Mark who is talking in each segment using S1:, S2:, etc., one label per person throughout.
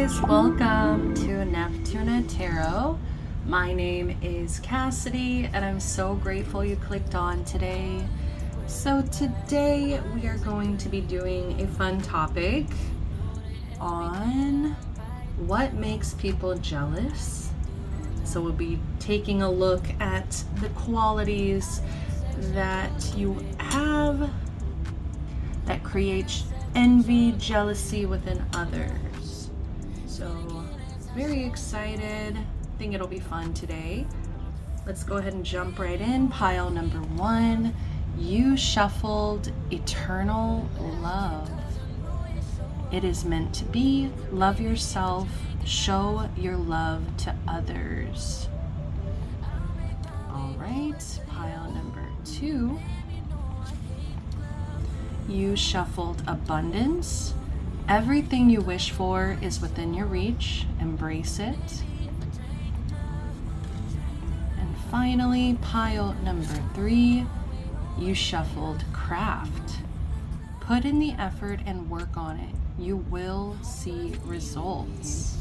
S1: guys, welcome to Neptuna Tarot. My name is Cassidy and I'm so grateful you clicked on today. So today we are going to be doing a fun topic on what makes people jealous. So we'll be taking a look at the qualities that you have that create envy, jealousy within others. So very excited. I think it'll be fun today. Let's go ahead and jump right in. Pile number 1, you shuffled eternal love. It is meant to be. Love yourself. Show your love to others. All right, pile number 2. You shuffled abundance. Everything you wish for is within your reach. Embrace it. And finally, pile number 3, you shuffled craft. Put in the effort and work on it. You will see results.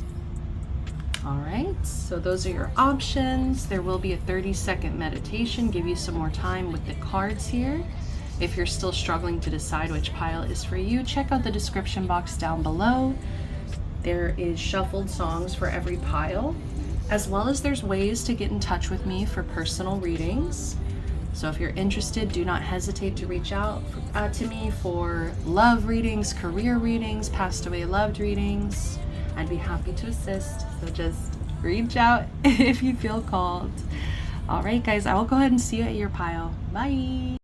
S1: All right, so those are your options. There will be a 30-second meditation, give you some more time with the cards here. If you're still struggling to decide which pile is for you, check out the description box down below. There is shuffled songs for every pile, as well as there's ways to get in touch with me for personal readings. So if you're interested, do not hesitate to reach out to me for love readings, career readings, passed away loved readings. I'd be happy to assist, so just reach out if you feel called. All right, guys, I will go ahead and see you at your pile. Bye.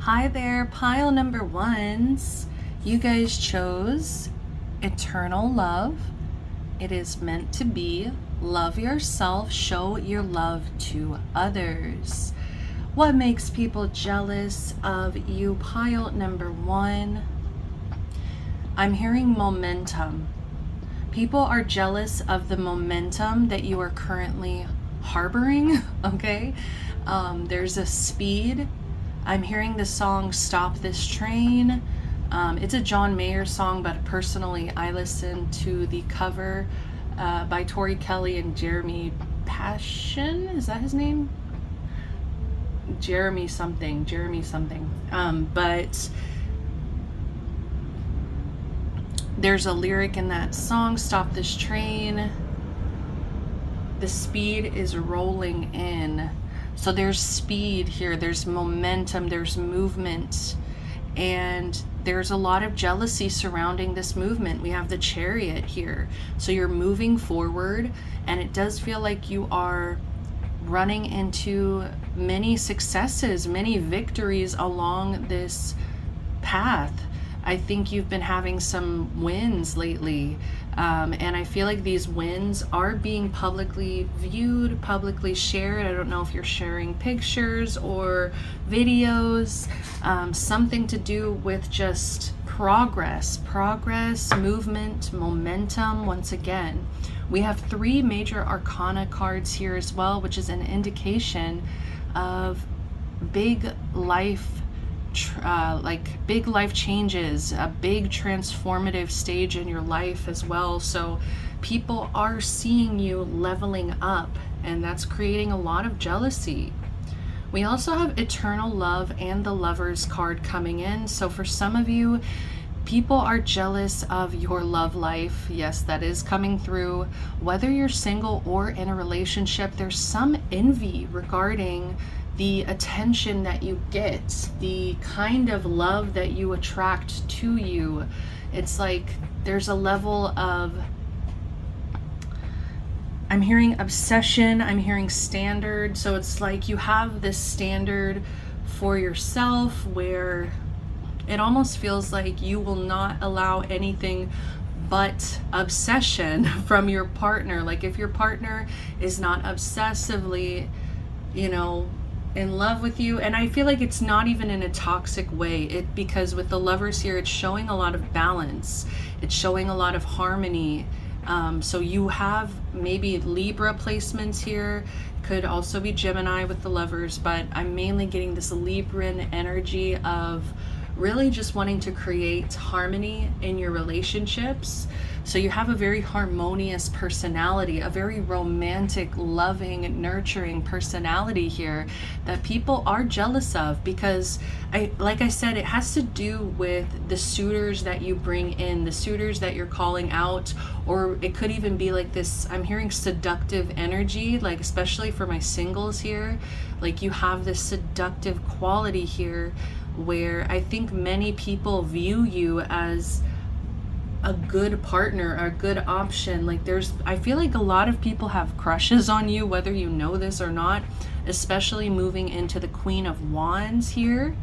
S1: Hi there, pile number 1s. You guys chose eternal love. It is meant to be. Love yourself, show your love to others. What makes people jealous of you, pile number 1? I'm hearing momentum. People are jealous of the momentum that you are currently harboring, okay? There's a speed. I'm hearing the song Stop This Train. It's a John Mayer song, but personally I listened to the cover by Tori Kelly and Jeremy Passion. Is that his name? Jeremy something. But there's a lyric in that song, Stop This Train. The speed is rolling in. So there's speed here, there's momentum, there's movement, and there's a lot of jealousy surrounding this movement. We have the Chariot here. So you're moving forward, and it does feel like you are running into many successes, many victories along this path. I think you've been having some wins lately, and I feel like these wins are being publicly viewed, publicly shared. I don't know if you're sharing pictures or videos, something to do with just progress, movement, momentum. Once again, we have 3 major arcana cards here as well, which is an indication of big life big life changes, a big transformative stage in your life as well. So people are seeing you leveling up, and that's creating a lot of jealousy. We also have Eternal Love and the Lovers card coming in. So for some of you, people are jealous of your love life. Yes, that is coming through. Whether you're single or in a relationship, there's some envy regarding the attention that you get, the kind of love that you attract to you. It's like there's a level of, I'm hearing obsession, I'm hearing standard. So it's like you have this standard for yourself where it almost feels like you will not allow anything but obsession from your partner. Like if your partner is not obsessively, in love with you, and I feel like it's not even in a toxic way, because with the Lovers here, it's showing a lot of balance, it's showing a lot of harmony. So you have maybe Libra placements here, could also be Gemini with the Lovers, but I'm mainly getting this Libran energy of really just wanting to create harmony in your relationships. So you have a very harmonious personality, a very romantic, loving, nurturing personality here that people are jealous of, because like I said, it has to do with the suitors that you bring in, the suitors that you're calling out, or it could even be like this, I'm hearing seductive energy, like especially for my singles here, like you have this seductive quality here where I think many people view you as a good partner, a good option. Like I feel like a lot of people have crushes on you, whether you know this or not, especially moving into the Queen of Wands here.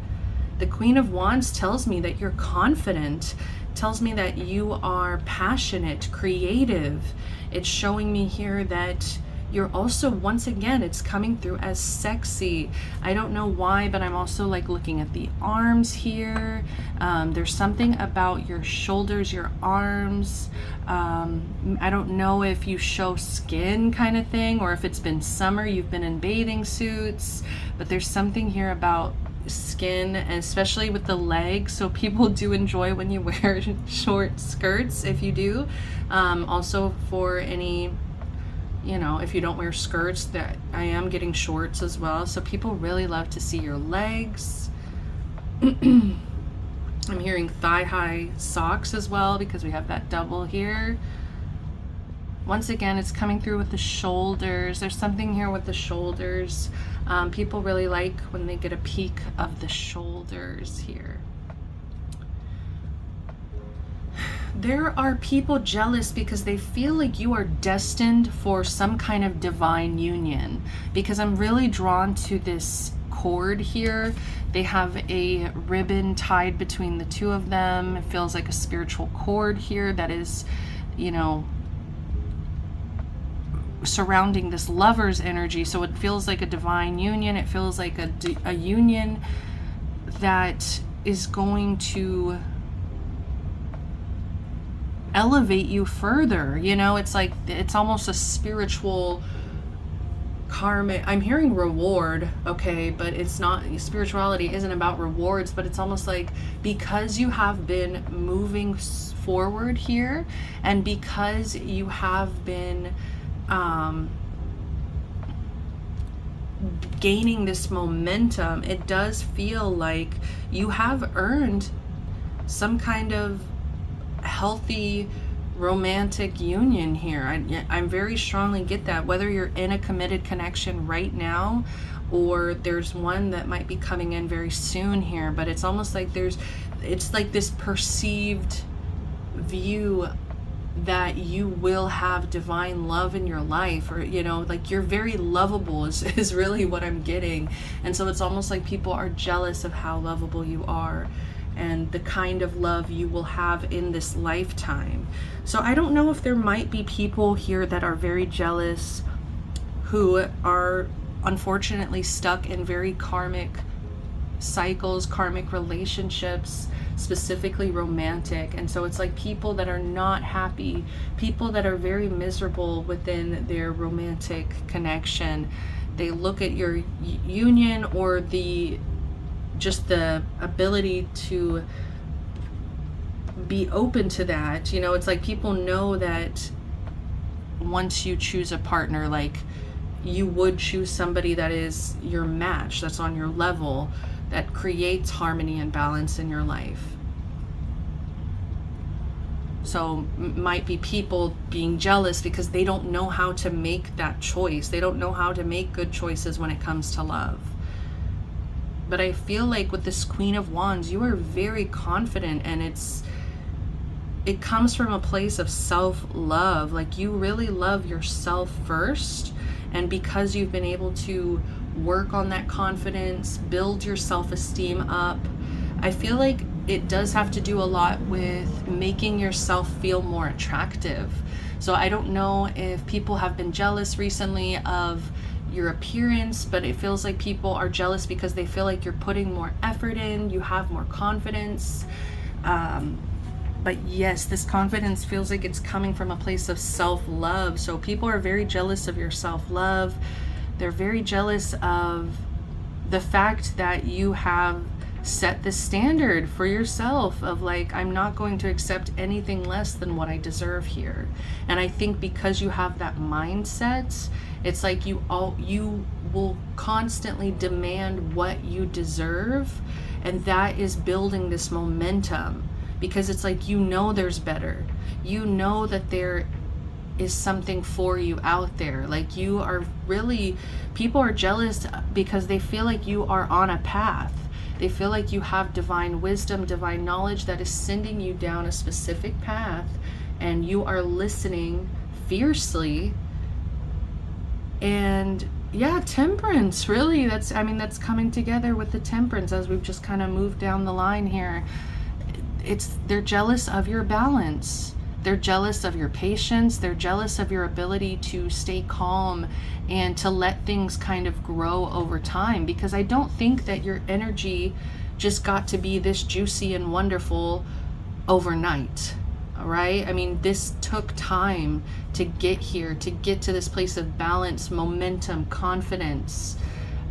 S1: The Queen of Wands tells me that you're confident, tells me that you are passionate, creative. It's showing me here that you're also, once again, it's coming through as sexy. I don't know why, but I'm also like looking at the arms here. There's something about your shoulders, your arms. I don't know if you show skin kind of thing, or if it's been summer, you've been in bathing suits, but there's something here about skin, especially with the legs. So people do enjoy when you wear short skirts, if you do. Also for any, if you don't wear skirts, that I am getting shorts as well. So people really love to see your legs. I'm hearing thigh-high socks as well, because we have that double here. Once again, it's coming through with the shoulders. There's something here with the shoulders. People really like when they get a peek of the shoulders here. There are people jealous because they feel like you are destined for some kind of divine union, because I'm really drawn to this cord here. They have a ribbon tied between the two of them. It feels like a spiritual cord here that is, surrounding this lover's energy. So it feels like a divine union. It feels like a union that is going to elevate you further. You know, it's like, it's almost a spiritual karmic, I'm hearing reward, okay, but it's not, spirituality isn't about rewards, but it's almost like, because you have been moving forward here, and because you have been gaining this momentum, it does feel like you have earned some kind of healthy romantic union here. I'm very strongly get that, whether you're in a committed connection right now or there's one that might be coming in very soon here, but it's almost like it's like this perceived view that you will have divine love in your life, or, you know, like you're very lovable is really what I'm getting. And so it's almost like people are jealous of how lovable you are and the kind of love you will have in this lifetime. So I don't know if there might be people here that are very jealous, who are unfortunately stuck in very karmic cycles, karmic relationships, specifically romantic. And so it's like people that are not happy, people that are very miserable within their romantic connection. They look at your union, or just the ability to be open to that. You know, it's like people know that once you choose a partner, like you would choose somebody that is your match, that's on your level, that creates harmony and balance in your life. So might be people being jealous because they don't know how to make that choice. They don't know how to make good choices when it comes to love. But I feel like with this Queen of Wands, you are very confident, and it comes from a place of self-love. Like you really love yourself first, and because you've been able to work on that confidence, build your self-esteem up, I feel like it does have to do a lot with making yourself feel more attractive. So I don't know if people have been jealous recently of your appearance, but it feels like people are jealous because they feel like you're putting more effort in, you have more confidence. But yes, this confidence feels like it's coming from a place of self-love. So people are very jealous of your self-love. They're very jealous of the fact that you have set the standard for yourself of like, I'm not going to accept anything less than what I deserve here. And I think because you have that mindset, it's like you will constantly demand what you deserve, and that is building this momentum, because it's like, you know, there's better. You know that there is something for you out there. Like you are really, people are jealous because they feel like you are on a path. They feel like you have divine wisdom, divine knowledge that is sending you down a specific path, and you are listening fiercely. And yeah, temperance, really, that's coming together with the temperance as we've just kind of moved down the line here. They're jealous of your balance. They're jealous of your patience. They're jealous of your ability to stay calm and to let things kind of grow over time, because I don't think that your energy just got to be this juicy and wonderful overnight. All right. I mean, this took time to get here, to get to this place of balance, momentum, confidence.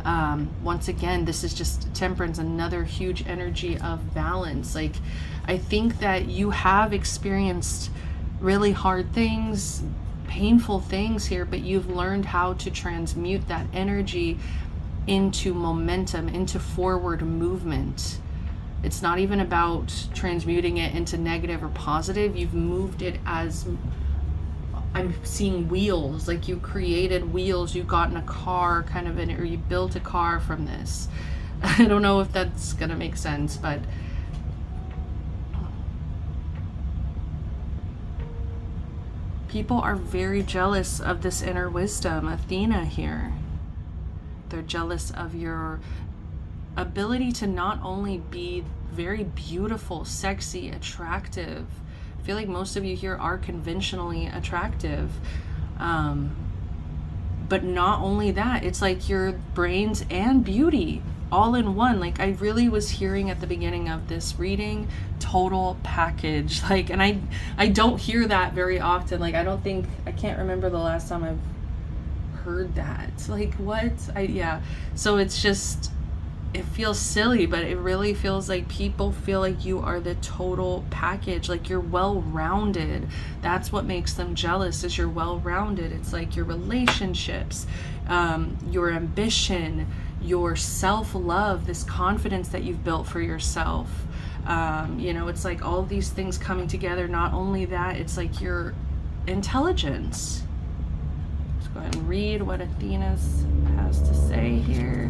S1: Once again, this is just temperance, another huge energy of balance. Like, I think that you have experienced really hard things, painful things here, but you've learned how to transmute that energy into momentum, into forward movement. It's not even about transmuting it into negative or positive. You've moved it as, I'm seeing wheels, like you created wheels, you got in a car kind of in it, or you built a car from this. I don't know if that's gonna make sense, but people are very jealous of this inner wisdom, Athena here. They're jealous of your ability to not only be very beautiful, sexy, attractive. I feel like most of you here are conventionally attractive. But not only that, it's like your brains and beauty all in one. Like, I really was hearing at the beginning of this reading, total package. Like, and I don't hear that very often. Like, I can't remember the last time I've heard that. Like, what? Yeah. So it's just, it feels silly, but it really feels like people feel like you are the total package. Like, you're well-rounded. That's what makes them jealous, is you're well-rounded. It's like your relationships, your ambition, your self-love, this confidence that you've built for yourself. It's like all these things coming together. Not only that, it's like your intelligence. Let's go ahead and read what Athena's has to say here.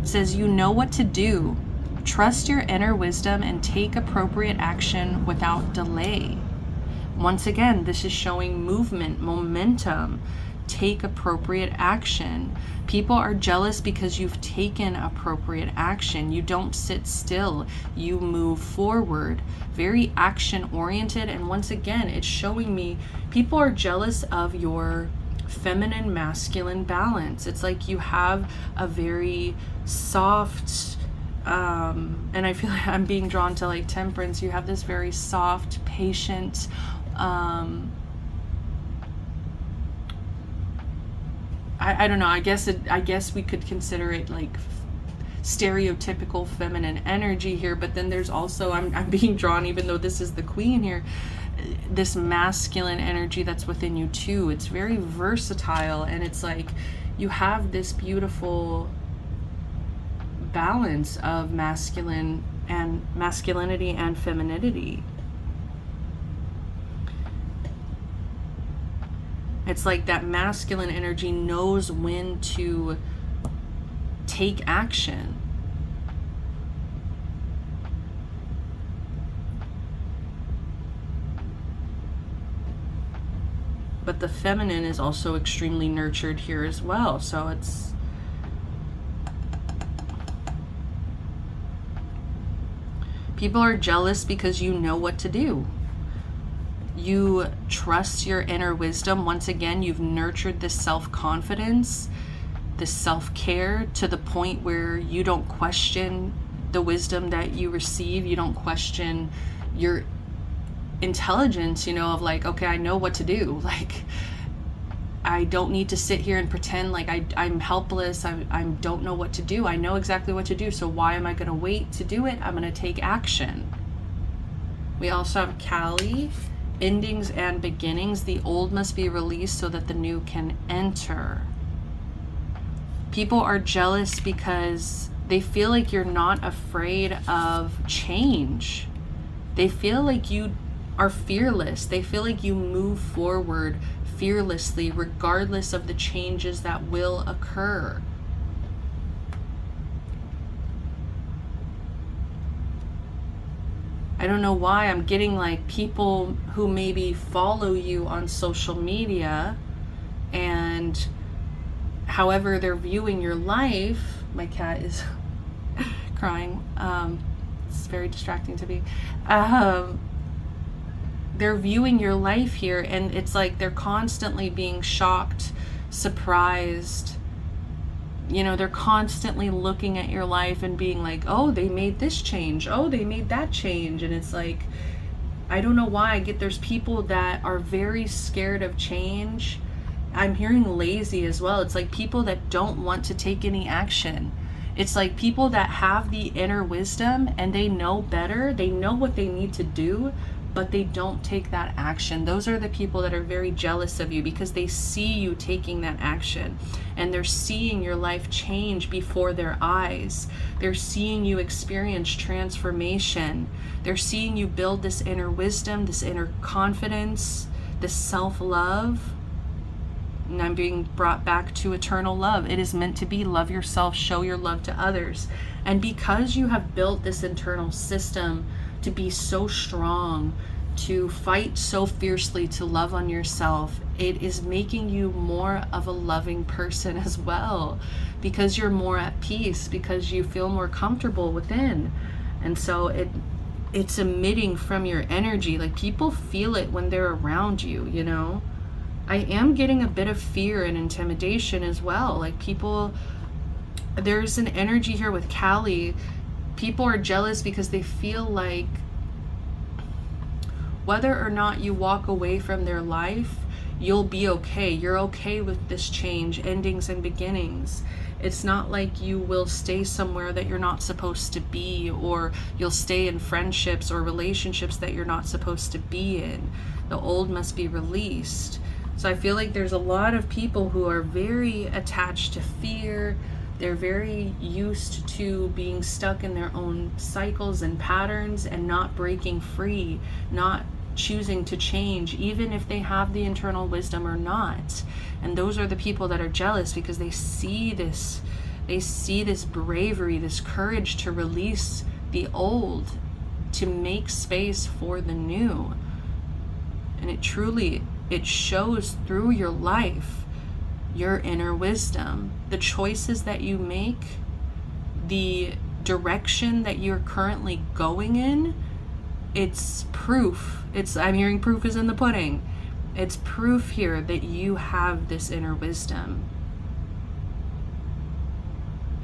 S1: It says, you know what to do. Trust your inner wisdom and take appropriate action without delay. Once again, this is showing movement, momentum. Take appropriate action. People are jealous because you've taken appropriate action. You don't sit still. You move forward. Very action oriented. And once again, it's showing me people are jealous of your feminine masculine balance. It's like you have a very soft, and I feel like I'm being drawn to like Temperance. You have this very soft, patient, I don't know, I guess we could consider it like stereotypical feminine energy here, but then there's also, I'm being drawn, even though this is the Queen here, this masculine energy that's within you too. It's very versatile, and it's like you have this beautiful balance of masculinity and femininity. It's like that masculine energy knows when to take action. But the feminine is also extremely nurtured here as well. So it's, people are jealous because you know what to do. You trust your inner wisdom. Once again, you've nurtured this self-confidence, this self-care, to the point where you don't question the wisdom that you receive. You don't question your intelligence, of like, okay, I know what to do. Like, I don't need to sit here and pretend like I'm helpless. I don't know what to do. I know exactly what to do. So why am I going to wait to do it? I'm going to take action. We also have Callie. Endings and beginnings. The old must be released so that the new can enter. People are jealous because they feel like you're not afraid of change. They feel like you are fearless. They feel like you move forward fearlessly regardless of the changes that will occur. I don't know why I'm getting like people who maybe follow you on social media, and however they're viewing your life. My cat is crying. It's very distracting to me. They're viewing your life here, and it's like they're constantly being shocked, surprised. They're constantly looking at your life and being like, oh, they made this change. Oh, they made that change. And it's like, I don't know why there's people that are very scared of change. I'm hearing lazy as well. It's like people that don't want to take any action. It's like people that have the inner wisdom and they know better. They know what they need to do, but they don't take that action. Those are the people that are very jealous of you because they see you taking that action, and they're seeing your life change before their eyes. They're seeing you experience transformation. They're seeing you build this inner wisdom, this inner confidence, this self-love. And I'm being brought back to eternal love. It is meant to be. Love yourself, show your love to others. And because you have built this internal system to be so strong, to fight so fiercely, to love on yourself, it is making you more of a loving person as well, because you're more at peace, because you feel more comfortable within. And so it's emitting from your energy. Like, people feel it when they're around you, I am getting a bit of fear and intimidation as well. Like people, there's an energy here with Callie. People are jealous because they feel like whether or not you walk away from their life, you'll be okay. You're okay with this change, endings and beginnings. It's not like you will stay somewhere that you're not supposed to be, or you'll stay in friendships or relationships that you're not supposed to be in. The old must be released. So I feel like there's a lot of people who are very attached to fear. They're very used to being stuck in their own cycles and patterns and not breaking free, not choosing to change, even if they have the internal wisdom or not. And those are the people that are jealous because they see this bravery, this courage to release the old, to make space for the new. And it shows through your life, your inner wisdom, the choices that you make, the direction that you're currently going in. It's proof. I'm hearing proof is in the pudding. It's proof here that you have this inner wisdom.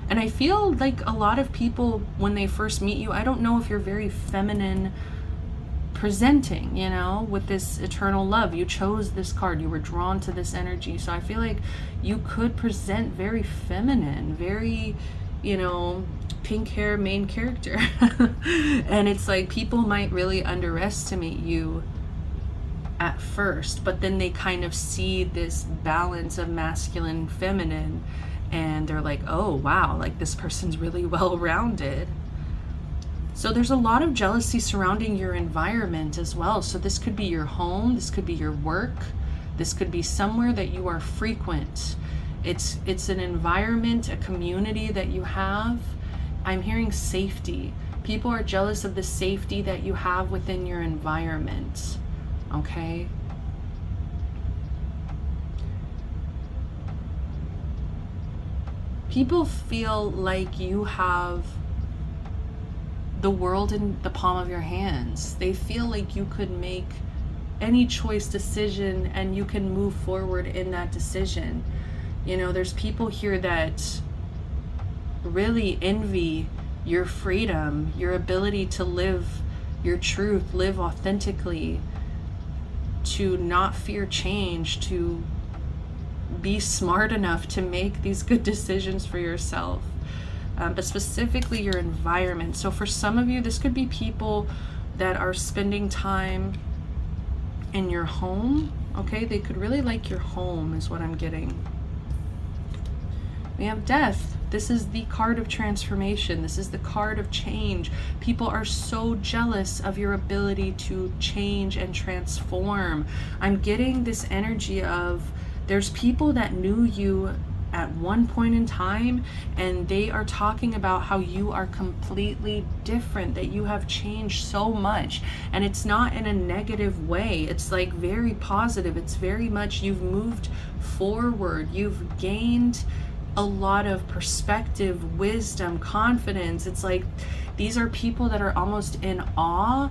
S1: And I feel like a lot of people, when they first meet you, I don't know if you're very feminine presenting, you know, with this eternal love. You chose this card, you were drawn to this energy. So I feel like you could present very feminine, very, you know, pink hair main character. And it's like people might really underestimate you at first, but then they kind of see this balance of masculine, feminine, and they're like, oh wow, like this person's really well-rounded. So there's a lot of jealousy surrounding your environment as well. So this could be your home, this could be your work, this could be somewhere that you are frequent. It's an environment, a community that you have. I'm hearing safety. People are jealous of the safety that you have within your environment. Okay? People feel like you have the world in the palm of your hands. They feel like you could make any choice decision and you can move forward in that decision. You know, there's people here that really envy your freedom, your ability to live your truth, live authentically, to not fear change, to be smart enough to make these good decisions for yourself. But specifically your environment. So for some of you, this could be people that are spending time in your home. Okay, they could really like your home is what I'm getting. We have death. This is the card of transformation. This is the card of change. People are so jealous of your ability to change and transform. I'm getting this energy of there's people that knew you at one point in time and they are talking about how you are completely different, that you have changed so much, and it's not in a negative way. It's like very positive. It's very much you've moved forward, you've gained a lot of perspective, wisdom, confidence. It's like these are people that are almost in awe,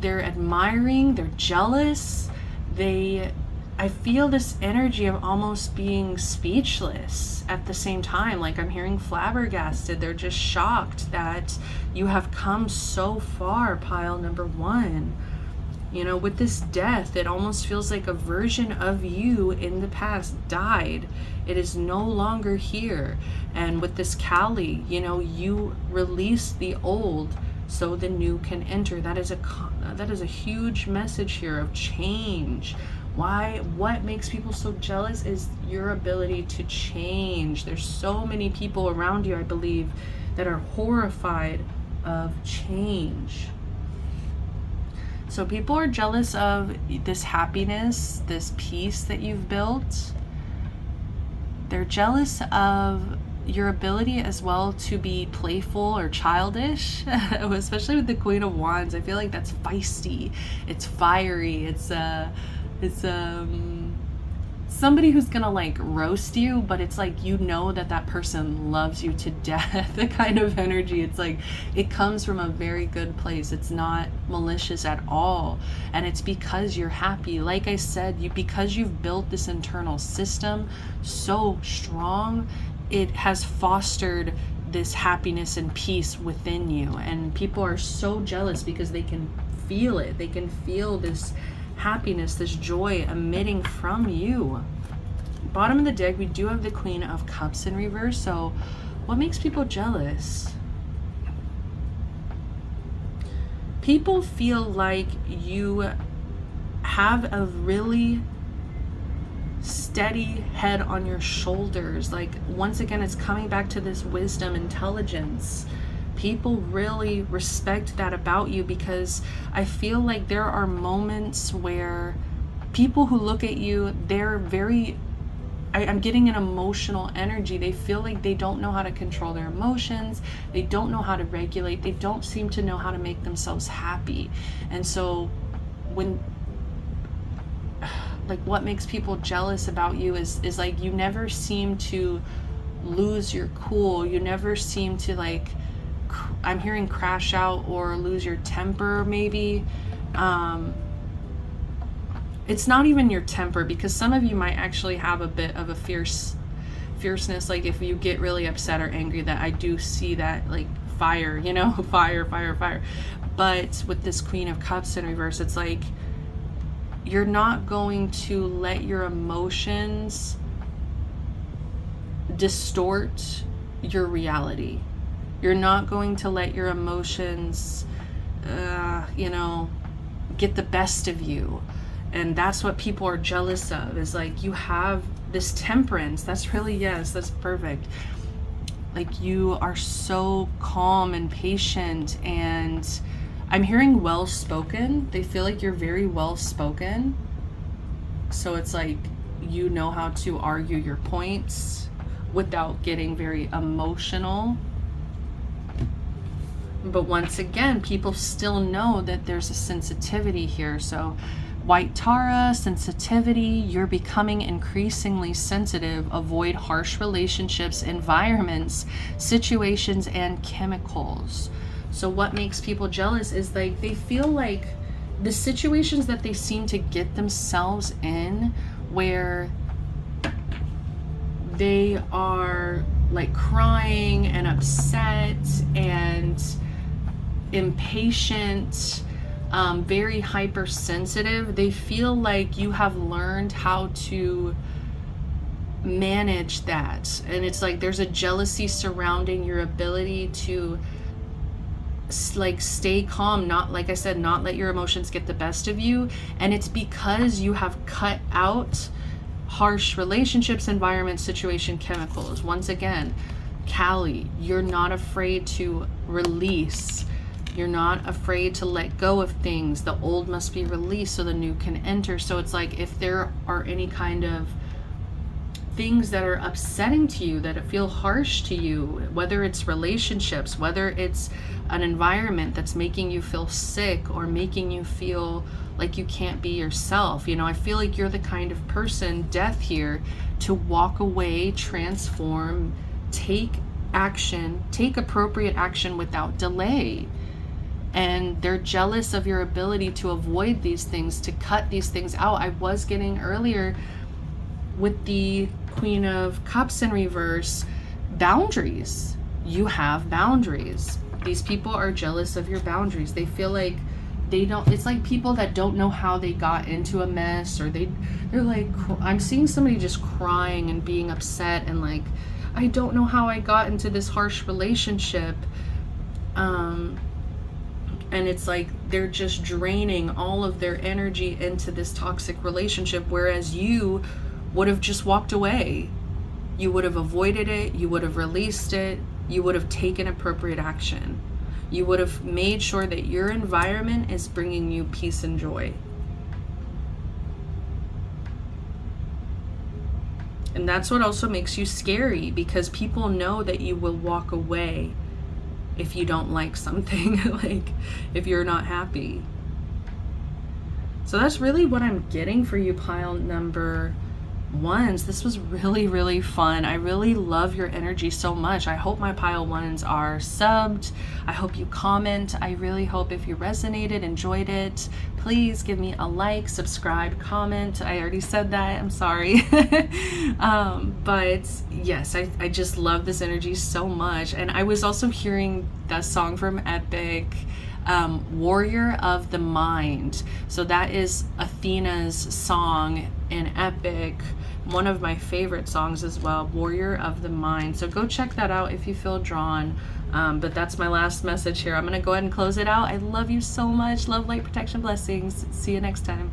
S1: they're admiring, they're jealous, I feel this energy of almost being speechless at the same time. Like I'm hearing flabbergasted. They're just shocked that you have come so far, pile number one. You know, with this death, it almost feels like a version of you in the past died. It is no longer here. And with this Kali, you know, you release the old so the new can enter. That is a huge message here of change. What makes people so jealous is your ability to change. There's so many people around you, I believe, that are horrified of change. So people are jealous of this happiness, this peace that you've built. They're jealous of your ability as well to be playful or childish, especially with the Queen of Wands. I feel like that's feisty, it's fiery, it's somebody who's gonna like roast you, but it's like, you know that that person loves you to death. The kind of energy, it's like it comes from a very good place. It's not malicious at all, and it's because you're happy. Like I said, because you've built this internal system so strong, it has fostered this happiness and peace within you, and people are so jealous because they can feel it. They can feel this happiness, this joy emitting from you. Bottom of the deck, we do have the Queen of Cups in reverse. So what makes people jealous? People feel like you have a really steady head on your shoulders. Like, once again, it's coming back to this wisdom, intelligence. People really respect that about you, because I feel like there are moments where people who look at you, they're very, I'm getting an emotional energy. They feel like they don't know how to control their emotions. They don't know how to regulate. They don't seem to know how to make themselves happy. And so when, like, what makes people jealous about you is like, you never seem to lose your cool. You never seem to, like, I'm hearing crash out or lose your temper, maybe. It's not even your temper, because some of you might actually have a bit of a fierceness. Like, if you get really upset or angry, that I do see that, like, fire, you know, fire. But with this Queen of Cups in reverse, it's like, you're not going to let your emotions distort your reality. You're not going to let your emotions, you know, get the best of you. And that's what people are jealous of, is like, you have this temperance. That's really, yes, that's perfect. Like, you are so calm and patient, and I'm hearing well-spoken. They feel like you're very well-spoken. So it's like, you know how to argue your points without getting very emotional. But once again, people still know that there's a sensitivity here. So White Tara, sensitivity, you're becoming increasingly sensitive. Avoid harsh relationships, environments, situations, and chemicals. So what makes people jealous is, like, they feel like the situations that they seem to get themselves in, where they are like crying and upset and impatient, very hypersensitive, they feel like you have learned how to manage that. And it's like there's a jealousy surrounding your ability to, like, stay calm, not, like I said, not let your emotions get the best of you. And it's because you have cut out harsh relationships, environment, situation, chemicals. Once again, Kali, you're not afraid to release. You're not afraid to let go of things. The old must be released so the new can enter. So it's like, if there are any kind of things that are upsetting to you, that feel harsh to you, whether it's relationships, whether it's an environment that's making you feel sick or making you feel like you can't be yourself, you know, I feel like you're the kind of person, death here, to walk away, transform, take action, take appropriate action without delay. And they're jealous of your ability to avoid these things, to cut these things out. I was getting earlier with the Queen of Cups in reverse, boundaries. You have boundaries. These people are jealous of your boundaries. They feel like they don't, it's like people that don't know how they got into a mess, or they're like, I'm seeing somebody just crying and being upset and like, I don't know how I got into this harsh relationship. And it's like they're just draining all of their energy into this toxic relationship, whereas you would have just walked away. You would have avoided it. You would have released it. You would have taken appropriate action. You would have made sure that your environment is bringing you peace and joy. And that's what also makes you scary, because people know that you will walk away if you don't like something, like if you're not happy. So that's really what I'm getting for you, pile number ones, this was really, really fun. I really love your energy so much. I hope my pile ones are subbed. I hope you comment. I really hope if you resonated, enjoyed it, please give me a like, subscribe, comment. I already said that, I'm sorry. But yes, I just love this energy so much. And I was also hearing that song from Epic, Warrior of the Mind. So that is Athena's song in Epic, one of my favorite songs as well, Warrior of the Mind. So go check that out if you feel drawn. But that's my last message here. I'm gonna go ahead and close it out. I love you so much. Love, light, protection, blessings. See you next time.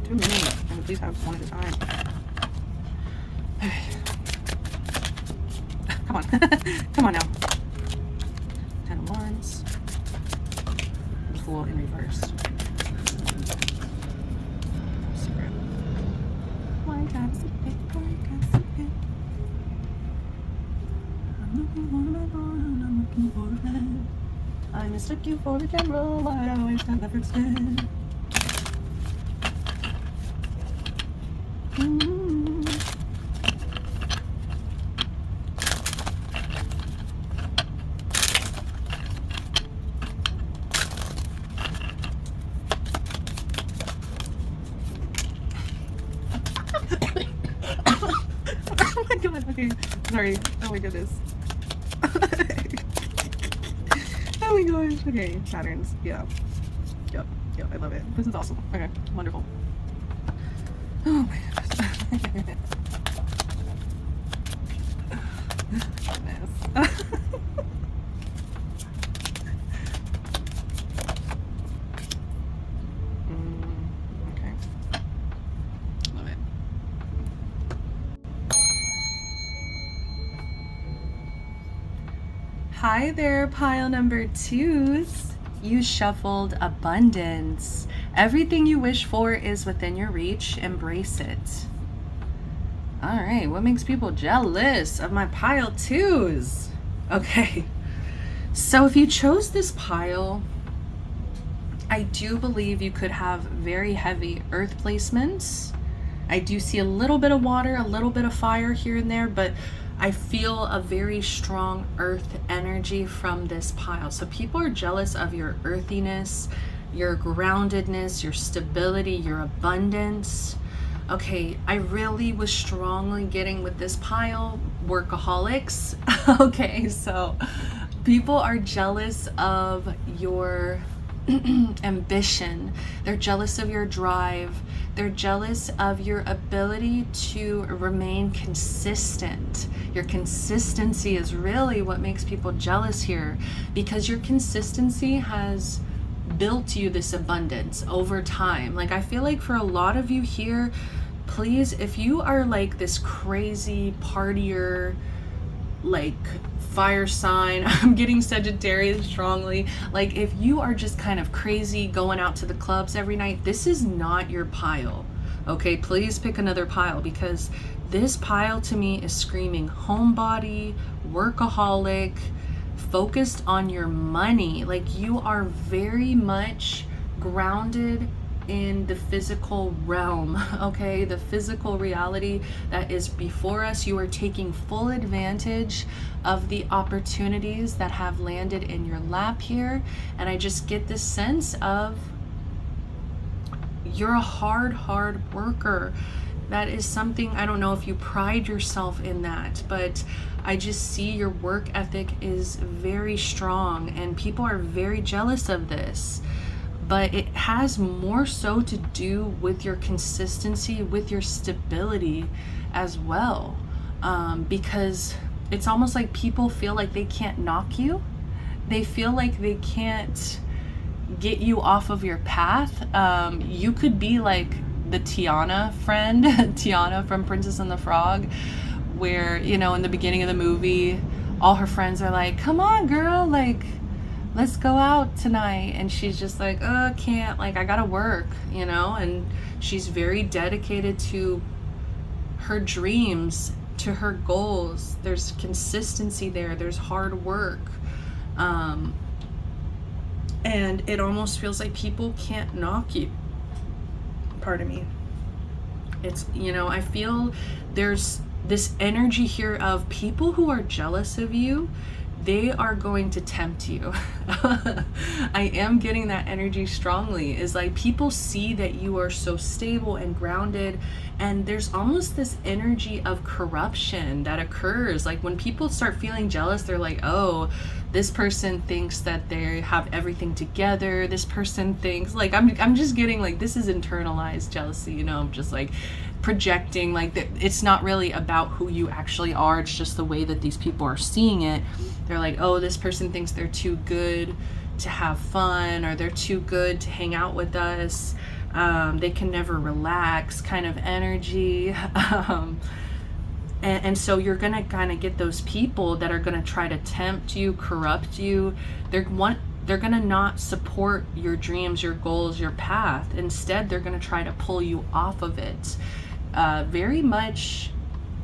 S1: Too many. And please have one at a time. Come on. Come on now. 10 of Wands. The Fool in reverse. Secret. Why gotta sit there? Why gotta sit there? I'm looking for a man. I'm looking for a man. I mistook you for a general. I always got the first stand. Oh my god, okay, sorry. Oh my goodness. Oh my gosh, okay, patterns, yeah. Yep, I love it. This is awesome. Okay, wonderful. Oh my goodness. Goodness. Okay. Love it. Hi there, pile number 2s. You shuffled abundance. Everything you wish for is within your reach. Embrace it. All right, what makes people jealous of my pile 2s? Okay, so if you chose this pile, I do believe you could have very heavy earth placements. I do see a little bit of water, a little bit of fire here and there, but I feel a very strong earth energy from this pile. So people are jealous of your earthiness, your groundedness, your stability, your abundance. Okay, I really was strongly getting with this pile, workaholics. Okay, so people are jealous of your ambition. They're jealous of your drive. They're jealous of your ability to remain consistent. Your consistency is really what makes people jealous here, because your consistency has built you this abundance over time. Like, I feel like for a lot of you here, please, if you are like this crazy partier, like fire sign, I'm getting Sagittarius strongly, like if you are just kind of crazy going out to the clubs every night, this is not your pile. Okay, please pick another pile, because this pile to me is screaming homebody, workaholic, focused on your money. Like, you are very much grounded in the physical realm, okay? The physical reality that is before us. You are taking full advantage of the opportunities that have landed in your lap here. And I just get this sense of you're a hard worker. That is something, I don't know if you pride yourself in that, but I just see your work ethic is very strong and people are very jealous of this. But it has more so to do with your consistency, with your stability as well. Because it's almost like people feel like they can't knock you. They feel like they can't get you off of your path. You could be like the Tiana friend, Tiana from Princess and the Frog, where, you know, in the beginning of the movie, all her friends are like, come on, girl, like, let's go out tonight. And she's just like, oh, can't, like, I gotta work, you know? And she's very dedicated to her dreams, to her goals. There's consistency there, there's hard work. And it almost feels like people can't knock you. Pardon me. It's, you know, I feel there's this energy here of people who are jealous of you. They are going to tempt you. I am getting that energy strongly. Is like people see that you are so stable and grounded, and there's almost this energy of corruption that occurs. Like when people start feeling jealous, they're like, oh, this person thinks that they have everything together. This person thinks, like, I'm just getting like, this is internalized jealousy, you know, just like projecting, like it's not really about who you actually are. It's just the way that these people are seeing it. They're like, oh, this person thinks they're too good to have fun, or they're too good to hang out with us. They can never relax kind of energy. And so you're gonna kind of get those people that are gonna try to tempt you, corrupt you. They're gonna not support your dreams, your goals, your path. Instead, they're gonna try to pull you off of it. Very much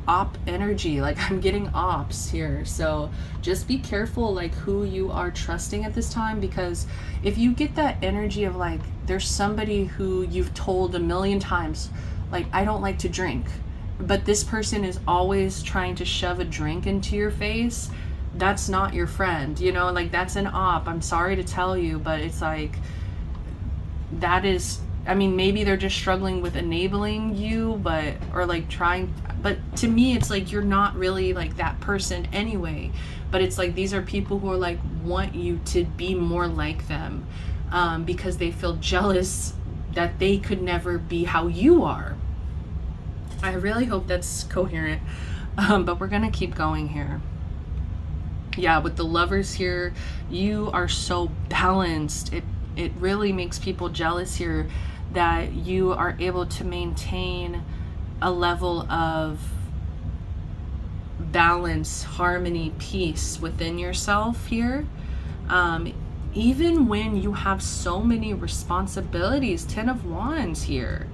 S1: op energy, like I'm getting ops here. So just be careful like who you are trusting at this time, because if you get that energy of like there's somebody who you've told a million times, like, I don't like to drink, but this person is always trying to shove a drink into your face, that's not your friend, you know, like that's an op. I'm sorry to tell you, but it's like, that is, I mean, maybe they're just struggling with enabling you, but, or like trying, but to me, it's like, you're not really like that person anyway. But it's like, these are people who are like, want you to be more like them, because they feel jealous that they could never be how you are. I really hope that's coherent, but we're gonna keep going here. Yeah, with the Lovers here, you are so balanced. It really makes people jealous here that you are able to maintain a level of balance, harmony, peace within yourself here. Even when you have so many responsibilities, 10 of Wands here.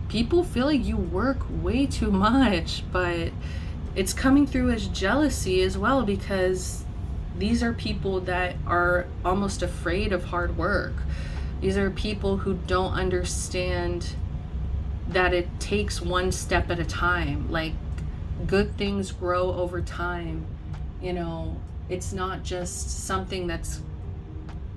S1: People feel like you work way too much, but it's coming through as jealousy as well, because these are people that are almost afraid of hard work. These are people who don't understand that it takes one step at a time. Like, good things grow over time. You know, it's not just something that's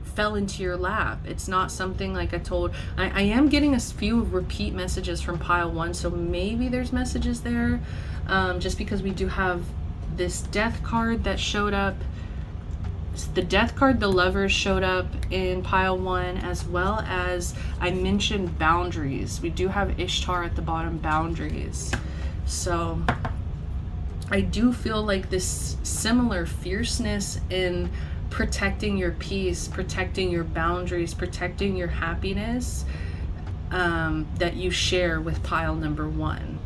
S1: fell into your lap. It's not something like I am getting a few repeat messages from pile 1, so maybe there's messages there, just because we do have this Death card that showed up. The Death card, the Lovers, showed up in pile 1, as well as I mentioned boundaries. We do have Ishtar at the bottom, boundaries. So I do feel like this similar fierceness in protecting your peace, protecting your boundaries, protecting your happiness, that you share with pile number 1.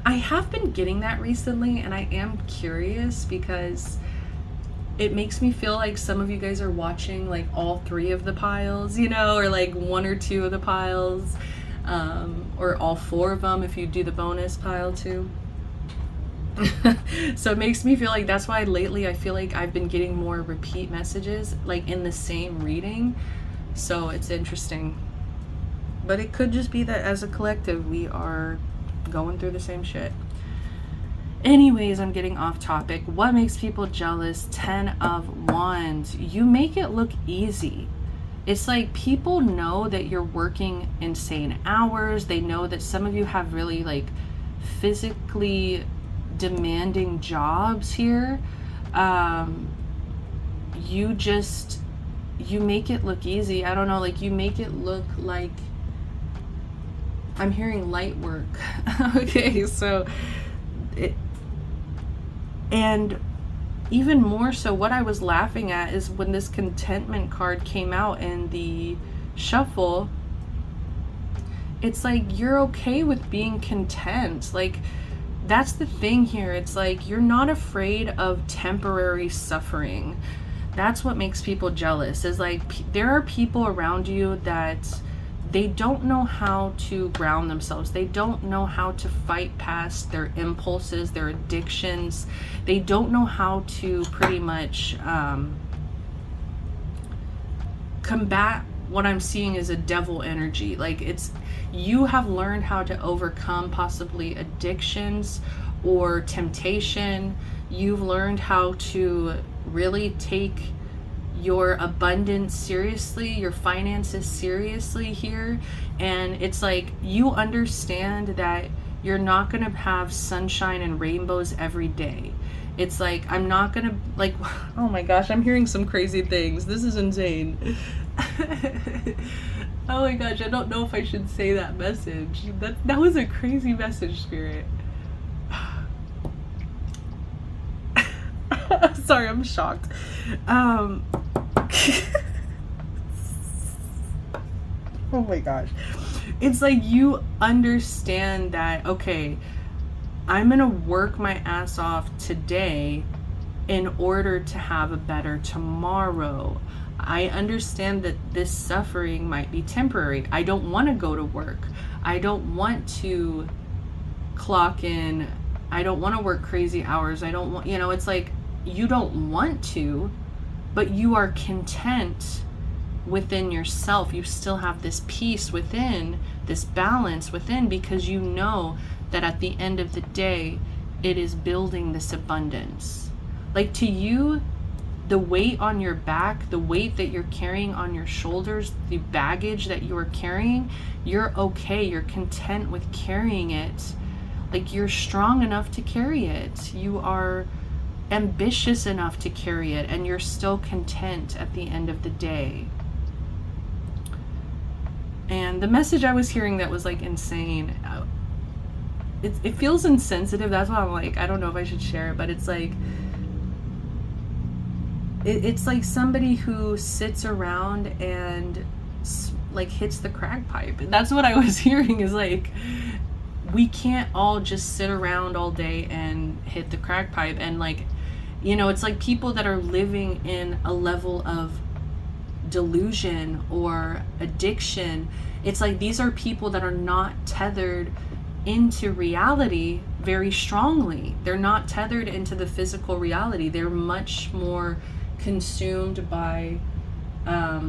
S1: I have been getting that recently, and I am curious because it makes me feel like some of you guys are watching like all 3 of the piles, you know, or like 1 or 2 of the piles, or all 4 of them if you do the bonus pile too. So it makes me feel like that's why lately I feel like I've been getting more repeat messages like in the same reading. So it's interesting, but it could just be that as a collective we are going through the same shit. Anyways, I'm getting off topic. What makes people jealous? 10 of Wands. You make it look easy. It's like people know that you're working insane hours. They know that some of you have really like physically demanding jobs here. You make it look easy. I don't know, like you make it look like, I'm hearing light work. Okay, so and even more so, what I was laughing at is when this Contentment card came out in the shuffle, it's like you're okay with being content. Like, that's the thing here. It's like you're not afraid of temporary suffering. That's what makes people jealous, is like there are people around you that they don't know how to ground themselves. They don't know how to fight past their impulses, their addictions. They don't know how to pretty much combat what I'm seeing is a devil energy. Like, it's, you have learned how to overcome possibly addictions or temptation. You've learned how to really take your abundance seriously, your finances seriously here. And it's like you understand that you're not going to have sunshine and rainbows every day. It's like, I'm not going to, like, oh my gosh, I'm hearing some crazy things. This is insane. Oh my gosh, I don't know if I should say that message. That was a crazy message, Spirit. Sorry, I'm shocked. Oh my gosh. It's like you understand that, okay, I'm gonna work my ass off today in order to have a better tomorrow. I understand that this suffering might be temporary. I don't want to go to work. I don't want to clock in. I don't want to work crazy hours. I don't want, it's like you don't want to, but you are content within yourself. You still have this peace within, this balance within, because you know that at the end of the day, it is building this abundance. Like, to you, the weight on your back, the weight that you're carrying on your shoulders, the baggage that you are carrying, you're okay. You're content with carrying it. Like, you're strong enough to carry it. You are ambitious enough to carry it, and you're still content at the end of the day. And the message I was hearing that was like insane, it feels insensitive. That's why I'm like, I don't know if I should share it, but it's like, it's like somebody who sits around and like hits the crack pipe. That's what I was hearing, is like, we can't all just sit around all day and hit the crack pipe. And like, it's like people that are living in a level of delusion or addiction. It's like these are people that are not tethered into reality very strongly. They're not tethered into the physical reality. They're much more consumed by I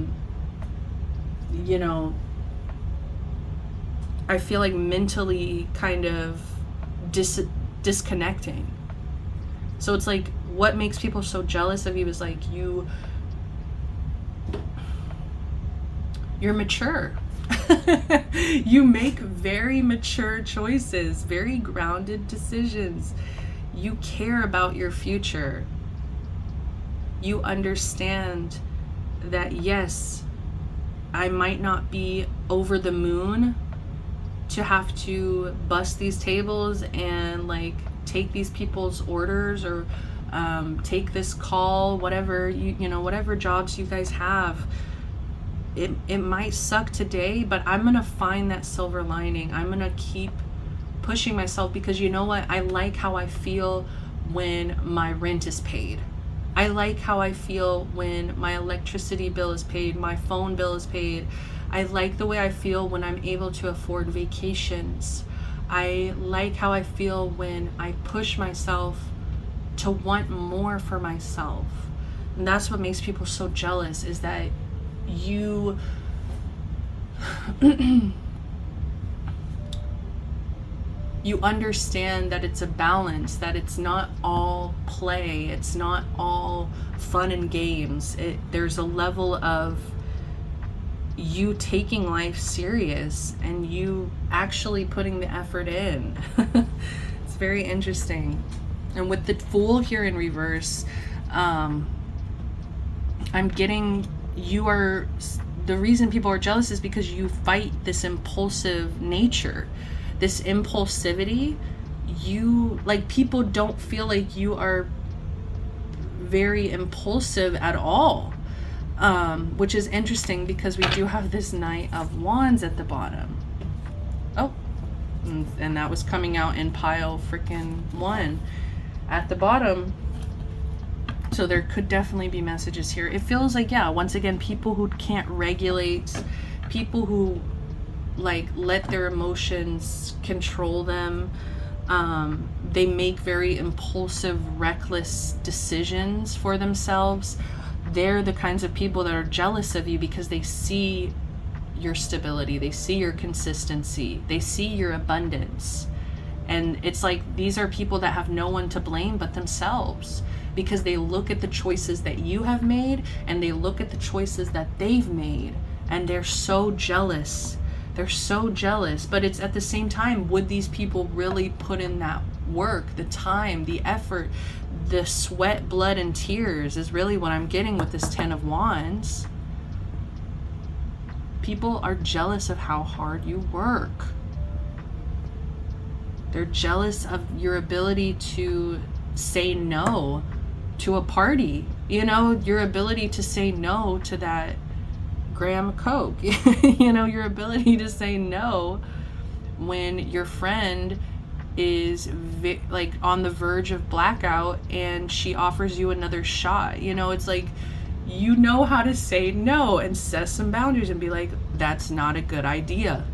S1: feel like mentally kind of disconnecting. So it's like, what makes people so jealous of you is like you're mature. You make very mature choices, very grounded decisions. You care about your future. You understand that, yes, I might not be over the moon to have to bust these tables and like take these people's orders or take this call, whatever whatever jobs you guys have. It might suck today, but I'm gonna find that silver lining. I'm gonna keep pushing myself, because you know what? I like how I feel when my rent is paid. I like how I feel when my electricity bill is paid, my phone bill is paid. I like the way I feel when I'm able to afford vacations. I like how I feel when I push myself to want more for myself. And that's what makes people so jealous, is that you you understand that it's a balance, that it's not all play, it's not all fun and games. There's a level of you taking life serious and you actually putting the effort in. It's very interesting. And with the Fool here in reverse, I'm getting, the reason people are jealous is because you fight this impulsive nature, this impulsivity. You, like, people don't feel like you are very impulsive at all. which is interesting because we do have this Knight of Wands at the bottom. Oh, and that was coming out in pile freaking 1 at the bottom. So there could definitely be messages here. It feels like, yeah, once again, people who can't regulate, people who like let their emotions control them. They make very impulsive, reckless decisions for themselves. They're the kinds of people that are jealous of you because they see your stability, they see your consistency, they see your abundance. And it's like these are people that have no one to blame but themselves, because they look at the choices that you have made and they look at the choices that they've made, and they're so jealous. They're so jealous. But it's at the same time, would these people really put in that work, the time, the effort, the sweat, blood, and tears is really what I'm getting with this 10 of Wands. People are jealous of how hard you work. They're jealous of your ability to say no to a party, you know, your ability to say no to that gram of Coke, you know, your ability to say no when your friend is like on the verge of blackout and she offers you another shot. You know, it's like, you know how to say no and set some boundaries and be like, that's not a good idea.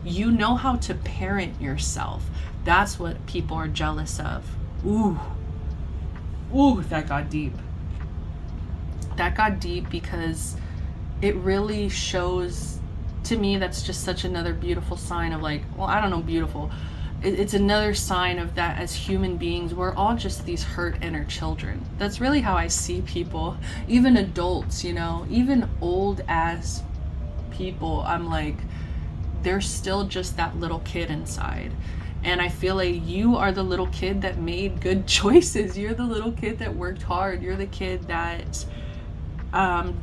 S1: You know how to parent yourself. That's what people are jealous of. Ooh, that got deep. That got deep because it really shows to me, that's just such another beautiful sign of like, well, I don't know, beautiful. It's another sign of that as human beings, we're all just these hurt inner children. That's really how I see people, even adults, you know, even old ass people. I'm like, they're still just that little kid inside. And I feel like you are the little kid that made good choices. You're the little kid that worked hard. You're the kid that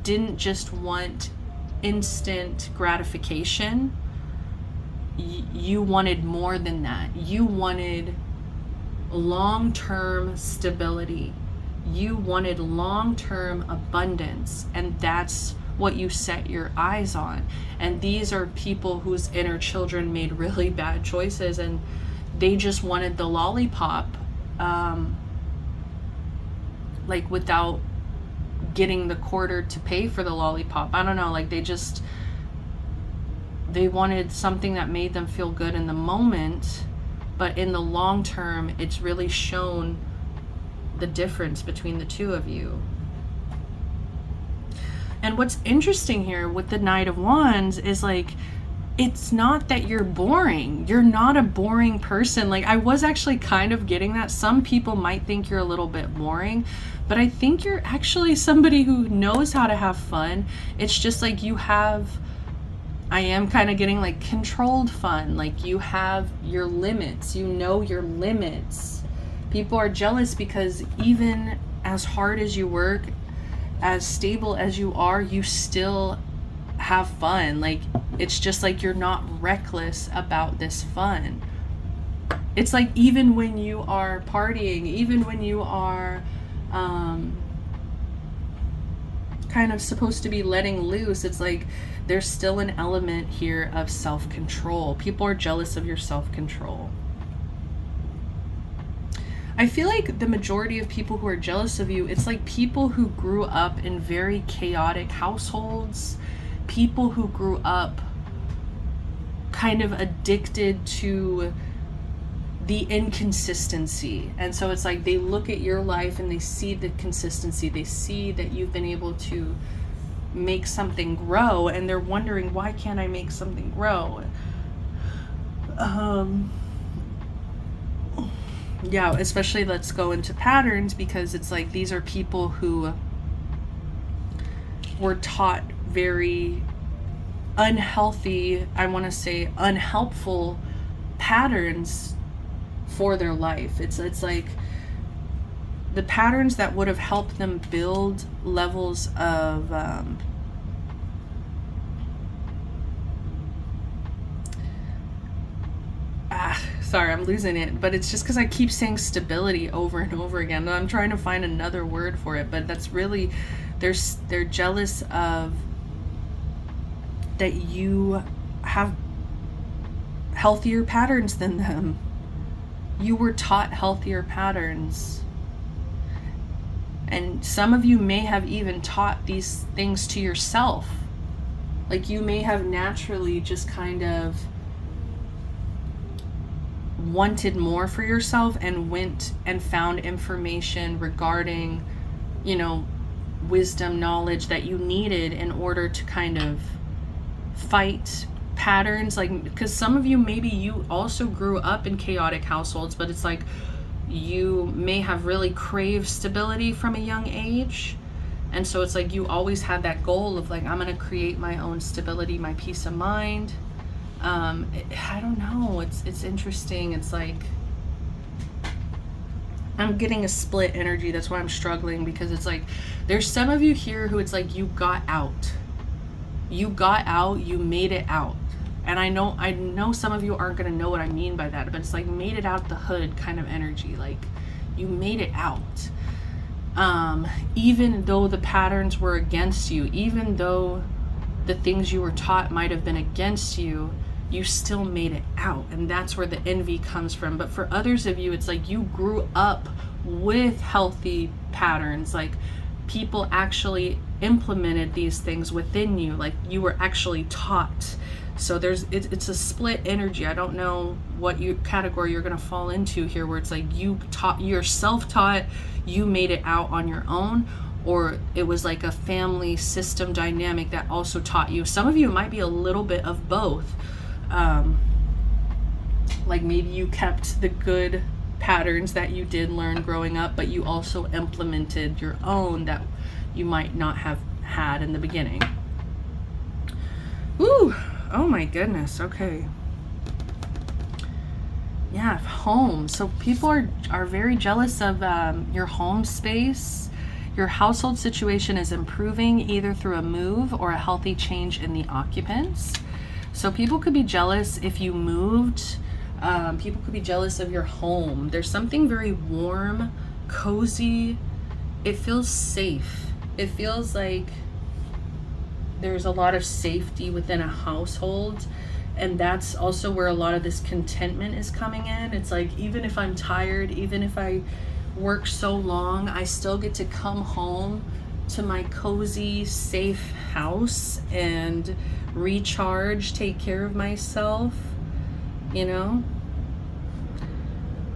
S1: didn't just want instant gratification. You wanted more than that. You wanted long-term stability. You wanted long-term abundance. And that's what you set your eyes on. And these are people whose inner children made really bad choices and they just wanted the lollipop, like without getting the quarter to pay for the lollipop. I don't know, like they wanted something that made them feel good in the moment, but in the long term, it's really shown the difference between the two of you. And what's interesting here with the Knight of Wands is like, it's not that you're boring. You're not a boring person. Like, I was actually kind of getting that. Some people might think you're a little bit boring, but I think you're actually somebody who knows how to have fun. It's just like you have, I am kind of getting like controlled fun. Like you have your limits, you know your limits. People are jealous because even as hard as you work, as stable as you are, you still have fun. Like, it's just like you're not reckless about this fun. It's like even when you are partying, even when you are kind of supposed to be letting loose, it's like there's still an element here of self-control. People are jealous of your self-control. I feel like the majority of people who are jealous of you, it's like people who grew up in very chaotic households, people who grew up kind of addicted to the inconsistency. And so it's like they look at your life and they see the consistency. They see that you've been able to make something grow, and they're wondering, why can't I make something grow? Yeah, especially let's go into patterns, because it's like these are people who were taught very unhealthy, I want to say unhelpful patterns for their life. It's like the patterns that would have helped them build levels of sorry, I'm losing it, but it's just because I keep saying stability over and over again. I'm trying to find another word for it, but that's really They're jealous of that you have healthier patterns than them. You were taught healthier patterns. And some of you may have even taught these things to yourself. Like you may have naturally just kind of wanted more for yourself and went and found information regarding, you know, wisdom, knowledge that you needed in order to kind of fight patterns. Like, because some of you, maybe you also grew up in chaotic households, but it's like you may have really craved stability from a young age. And so it's like you always had that goal of like, I'm going to create my own stability, my peace of mind. I don't know. It's interesting. It's like I'm getting a split energy. That's why I'm struggling, because it's like there's some of you here who it's like you got out. You got out, you made it out. And I know some of you aren't going to know what I mean by that, but it's like made it out the hood kind of energy. Like you made it out. Even though the patterns were against you, even though the things you were taught might have been against you, you still made it out. And that's where the envy comes from. But for others of you, it's like you grew up with healthy patterns. Like people actually implemented these things within you. Like you were actually taught. So it's a split energy. I don't know what category you're going to fall into here, where it's like you're self-taught, you made it out on your own, or it was like a family system dynamic that also taught you. Some of you might be a little bit of both. Like maybe you kept the good patterns that you did learn growing up, but you also implemented your own that you might not have had in the beginning. Woo! Oh my goodness. Okay. Yeah, home. So people are very jealous of your home space. Your household situation is improving either through a move or a healthy change in the occupants. So people could be jealous if you moved. People could be jealous of your home. There's something very warm, cozy. It feels safe. It feels like there's a lot of safety within a household. And that's also where a lot of this contentment is coming in. It's like, even if I'm tired, even if I work so long, I still get to come home to my cozy, safe house and recharge, take care of myself, you know?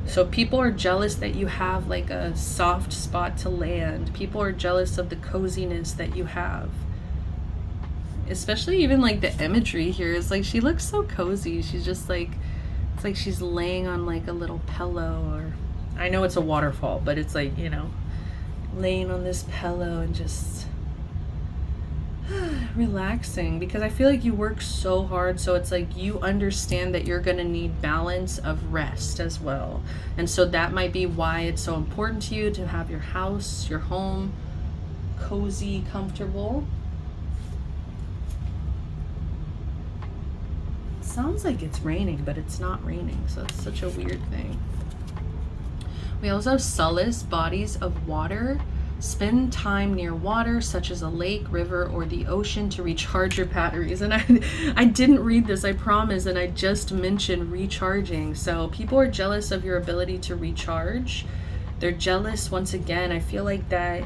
S1: So people are jealous that you have like a soft spot to land. People are jealous of the coziness that you have. Especially even like the imagery here is like, she looks so cozy. She's just like, it's like she's laying on like a little pillow, or I know it's a waterfall, but it's like, you know, laying on this pillow and just relaxing, because I feel like you work so hard. So it's like you understand that you're going to need balance of rest as well. And so that might be why it's so important to you to have your house, your home, cozy, comfortable. Sounds like it's raining, but it's not raining, so it's such a weird thing. We also have solace, bodies of water. Spend time near water, such as a lake, river, or the ocean, to recharge your batteries. And I didn't read this, I promise, and I just mentioned recharging. So people are jealous of your ability to recharge. They're jealous, once again, I feel like that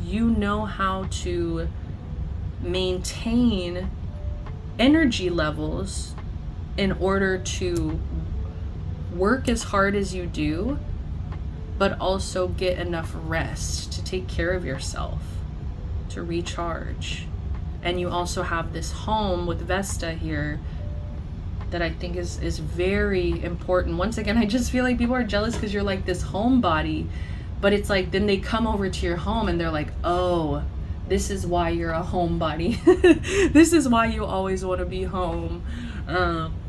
S1: you know how to maintain energy levels in order to work as hard as you do, but also get enough rest to take care of yourself, to recharge. And you also have this home with Vesta here that I think is very important. Once again, I just feel like people are jealous because you're like this homebody, but it's like then they come over to your home and they're like, oh, this is why you're a homebody. This is why you always want to be home.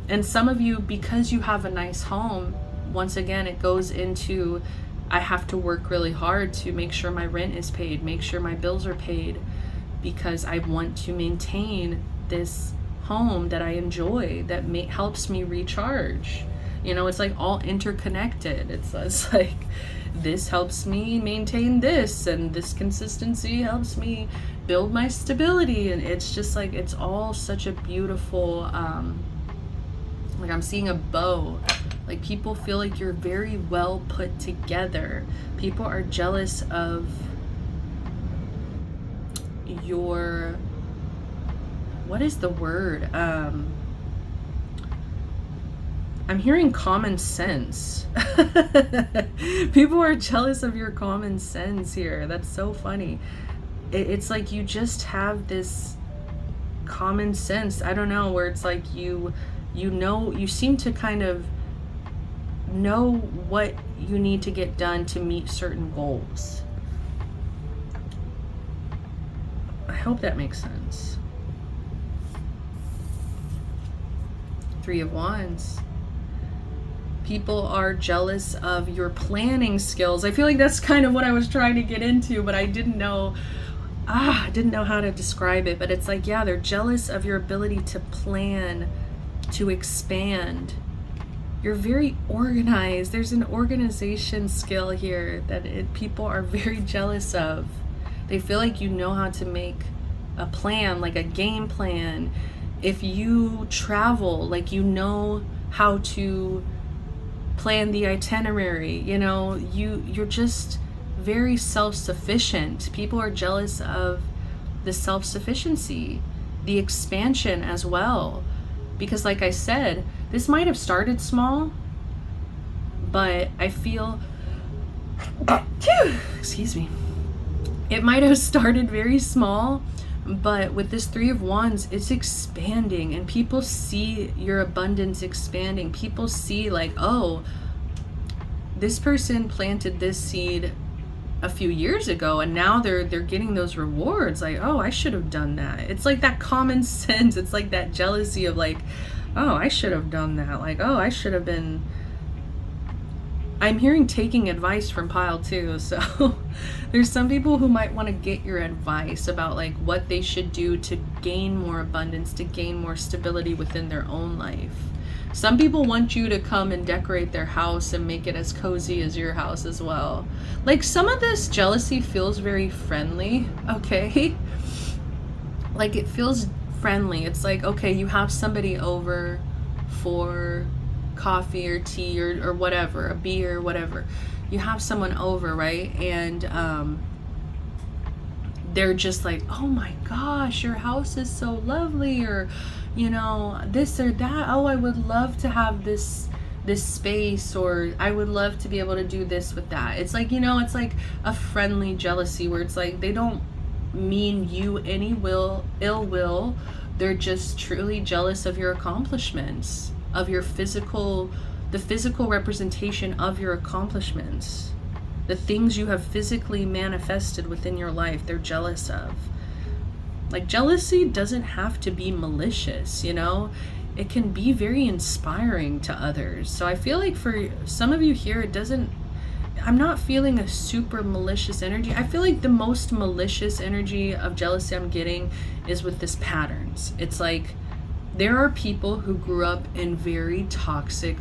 S1: And some of you, because you have a nice home, once again, it goes into, I have to work really hard to make sure my rent is paid, make sure my bills are paid, because I want to maintain this home that I enjoy, that helps me recharge. You know, it's like all interconnected. It's like this helps me maintain this, and this consistency helps me build my stability. And it's just like, it's all such a beautiful, like I'm seeing a bow. Like people feel like you're very well put together. People are jealous of your, what is the word? I'm hearing common sense. People are jealous of your common sense here. That's so funny. It's like you just have this common sense. I don't know, where it's like you know, you seem to kind of know what you need to get done to meet certain goals. I hope that makes sense. Three of Wands. People are jealous of your planning skills. I feel like that's kind of what I was trying to get into, but I didn't know how to describe it. But it's like, yeah, they're jealous of your ability to plan, to expand. You're very organized. There's an organization skill here that people are very jealous of. They feel like you know how to make a plan, like a game plan. If you travel, like you know how to plan the itinerary, you know, you're just very self-sufficient. People are jealous of the self-sufficiency, the expansion as well. Because like I said, this might have started small, but I feel, excuse me, it might have started very small, but with this Three of Wands, it's expanding, and people see your abundance expanding. People see like, oh, this person planted this seed a few years ago, and now they're getting those rewards. Like, oh, I should have done that. It's like that common sense. It's like that jealousy of like, oh, I should have done that. Like, oh, I should have been. I'm hearing taking advice from Pile too. So there's some people who might want to get your advice about like what they should do to gain more abundance, to gain more stability within their own life. Some people want you to come and decorate their house and make it as cozy as your house as well. Like some of this jealousy feels very friendly, okay? Like it feels friendly. It's like, okay, you have somebody over for coffee or tea or whatever, a beer, whatever. You have someone over, right? And they're just like, oh my gosh, your house is so lovely, or you know, this or that. Oh, I would love to have this space, or I would love to be able to do this with that. It's like, you know, it's like a friendly jealousy where it's like they don't mean you any ill will. They're just truly jealous of your accomplishments, of your the physical representation of your accomplishments, the things you have physically manifested within your life. They're jealous of. Like jealousy doesn't have to be malicious, you know, it can be very inspiring to others. So I feel like for some of you here, I'm not feeling a super malicious energy. I feel like the most malicious energy of jealousy I'm getting is with this patterns. It's like there are people who grew up in very toxic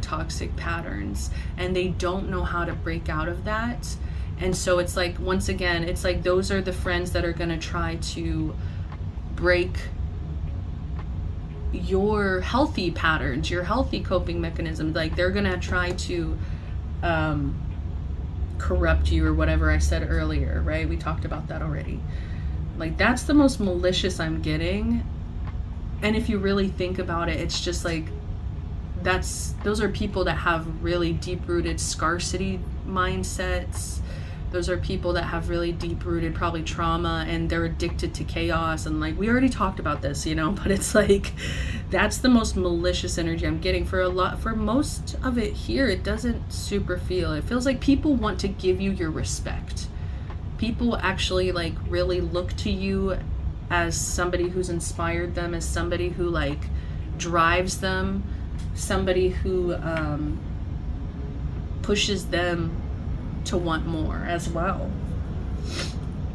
S1: patterns, and they don't know how to break out of that. And so it's like, once again, it's like those are the friends that are going to try to break your healthy patterns, your healthy coping mechanisms. Like they're going to try to corrupt you, or whatever I said earlier, right? We talked about that already. Like that's the most malicious I'm getting. And if you really think about it, it's just like those are people that have really deep-rooted scarcity mindsets. Those are people that have really deep-rooted probably trauma, and they're addicted to chaos. And like we already talked about this, you know, but it's like that's the most malicious energy I'm getting. For most of it here, it doesn't super feel. It feels like people want to give you your respect. People actually like really look to you as somebody who's inspired them, as somebody who like drives them, somebody who pushes them to want more as well.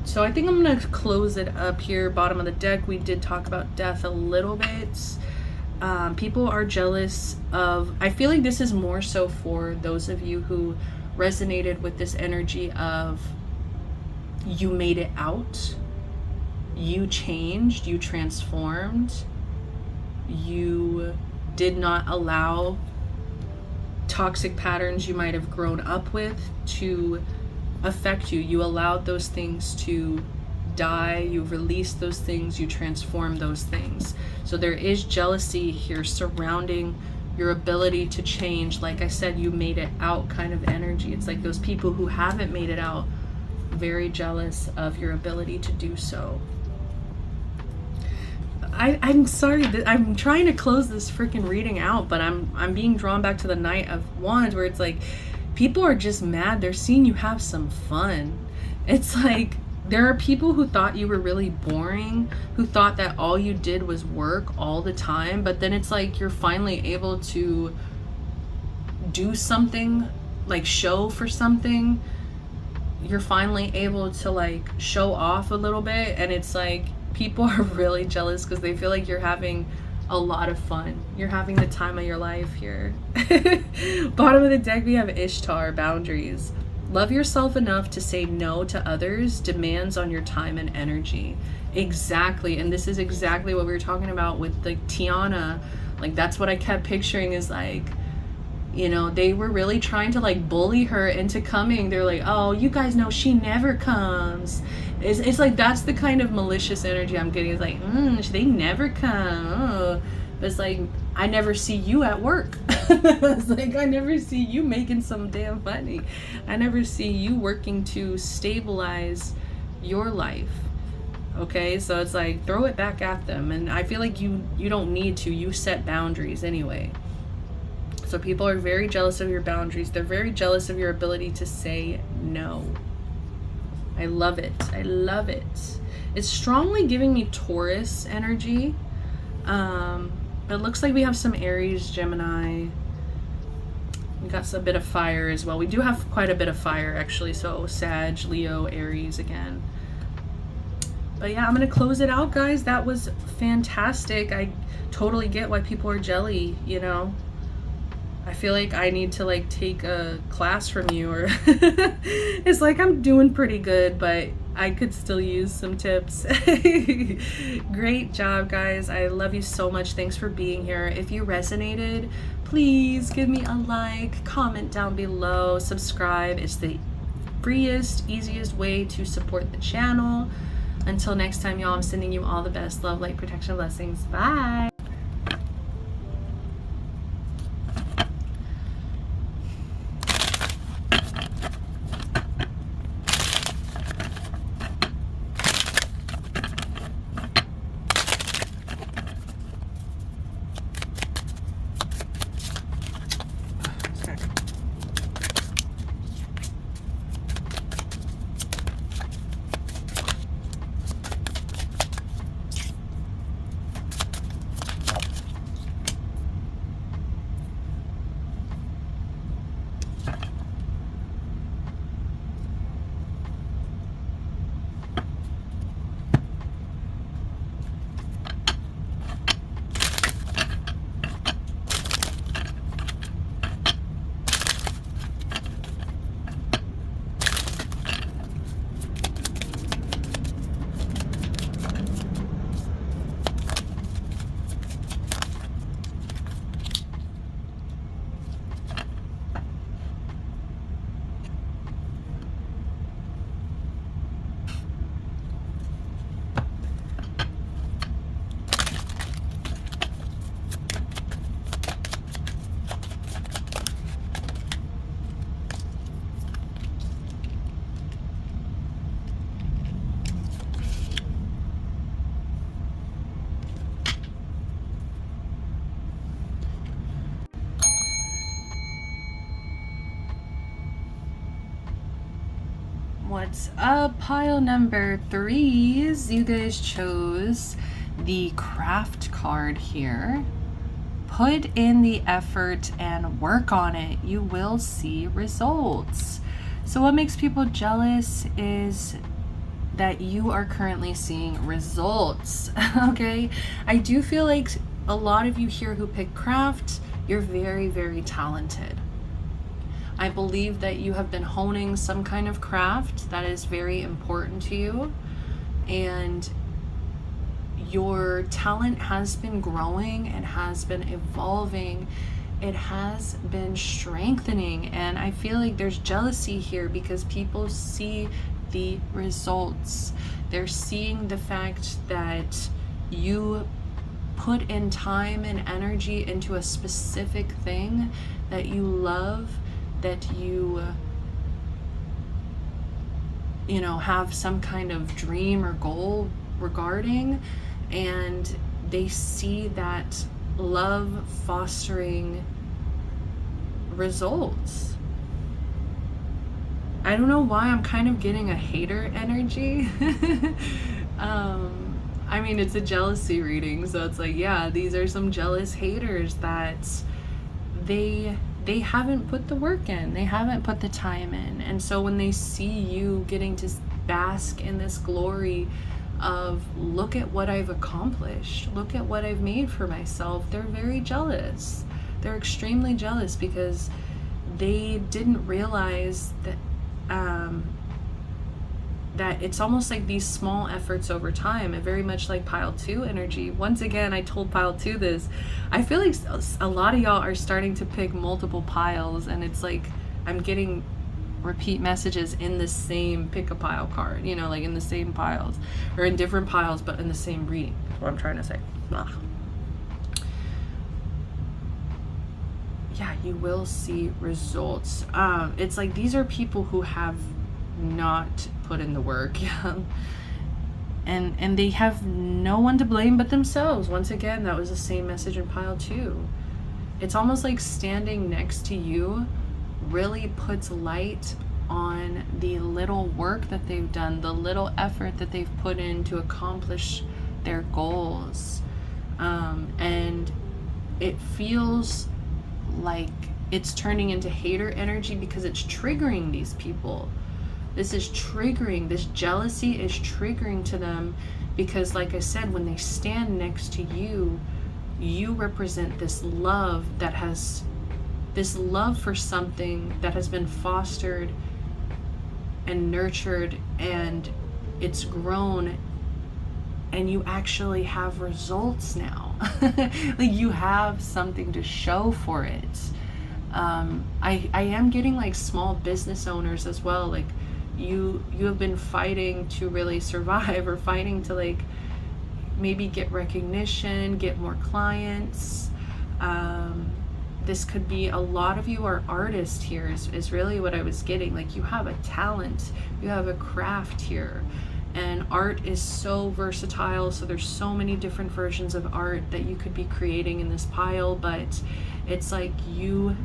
S1: So I think I'm gonna close it up here. Bottom of the deck, we did talk about death a little bit. People are jealous of, I feel like this is more so for those of you who resonated with this energy of you made it out, you changed, you transformed, you did not allow toxic patterns you might have grown up with to affect you. You allowed those things to die, you released those things, you transformed those things. So there is jealousy here surrounding your ability to change. Like I said, you made it out kind of energy. It's like those people who haven't made it out, very jealous of your ability to do so. I'm sorry, I'm trying to close this freaking reading out, but I'm being drawn back to the Knight of Wands, where it's like people are just mad. They're seeing you have some fun. It's like there are people who thought you were really boring, who thought that all you did was work all the time, but then it's like you're finally able to do something, like show for something. You're finally able to like show off a little bit, and it's like people are really jealous because they feel like you're having a lot of fun. You're having the time of your life here. Bottom of the deck, we have Ishtar, boundaries. Love yourself enough to say no to others' demands on your time and energy. Exactly. And this is exactly what we were talking about with like Tiana. Like that's what I kept picturing, is like, you know, they were really trying to like bully her into coming. They're like, oh, you guys know she never comes. It's like that's the kind of malicious energy I'm getting. It's like, they never come. Oh. But it's like, I never see you at work. It's like, I never see you making some damn money. I never see you working to stabilize your life. Okay, so it's like, throw it back at them. And I feel like you don't need to. You set boundaries anyway. So people are very jealous of your boundaries. They're very jealous of your ability to say no. I love it. I love it. It's strongly giving me Taurus energy. But it looks like we have some Aries, Gemini. We got a bit of fire as well. We do have quite a bit of fire actually. So Sag, Leo, Aries again. But yeah, I'm going to close it out, guys. That was fantastic. I totally get why people are jelly, you know. I feel like I need to like take a class from you, or it's like I'm doing pretty good, but I could still use some tips. Great job, guys. I love you so much. Thanks for being here. If you resonated, please give me a like, comment down below, subscribe. It's the freest, easiest way to support the channel. Until next time, y'all, I'm sending you all the best love, light, protection, blessings. Bye. What's up, pile number 3s? You guys chose the craft card here. Put in the effort and work on it. You will see results. So what makes people jealous is that you are currently seeing results. Okay, I do feel like a lot of you here who pick craft, you're very, very talented. I believe that you have been honing some kind of craft that is very important to you, and your talent has been growing, it has been evolving, it has been strengthening. And I feel like there's jealousy here because people see the results. They're seeing the fact that you put in time and energy into a specific thing that you love, that you know, have some kind of dream or goal regarding, and they see that love fostering results. I don't know why I'm kind of getting a hater energy. I mean, it's a jealousy reading, so it's like, yeah, these are some jealous haters that they haven't put the work in, they haven't put the time in. And so when they see you getting to bask in this glory of, look at what I've accomplished, look at what I've made for myself, they're very jealous. They're extremely jealous because they didn't realize that that it's almost like these small efforts over time, and very much like pile 2 energy. Once again, I told pile 2 this. I feel like a lot of y'all are starting to pick multiple piles, and it's like I'm getting repeat messages in the same pick a pile card, you know, like in the same piles, or in different piles but in the same reading. That's what I'm trying to say. Ugh. Yeah, you will see results. It's like these are people who have not put in the work. Yeah. And they have no one to blame but themselves. Once again, that was the same message in pile 2. It's almost like standing next to you really puts light on the little work that they've done, the little effort that they've put in to accomplish their goals. And it feels like it's turning into hater energy because it's triggering these people. This is triggering, this jealousy is triggering to them because, like I said, when they stand next to you, you represent this love that has, this love for something that has been fostered and nurtured, and it's grown, and you actually have results now. Like you have something to show for it. I am getting like small business owners as well. Like you have been fighting to really survive, or fighting to like maybe get recognition, get more clients. This could be, a lot of you are artists here is really what I was getting. Like you have a talent, you have a craft here. And art is so versatile, so there's so many different versions of art that you could be creating in this pile, but it's like you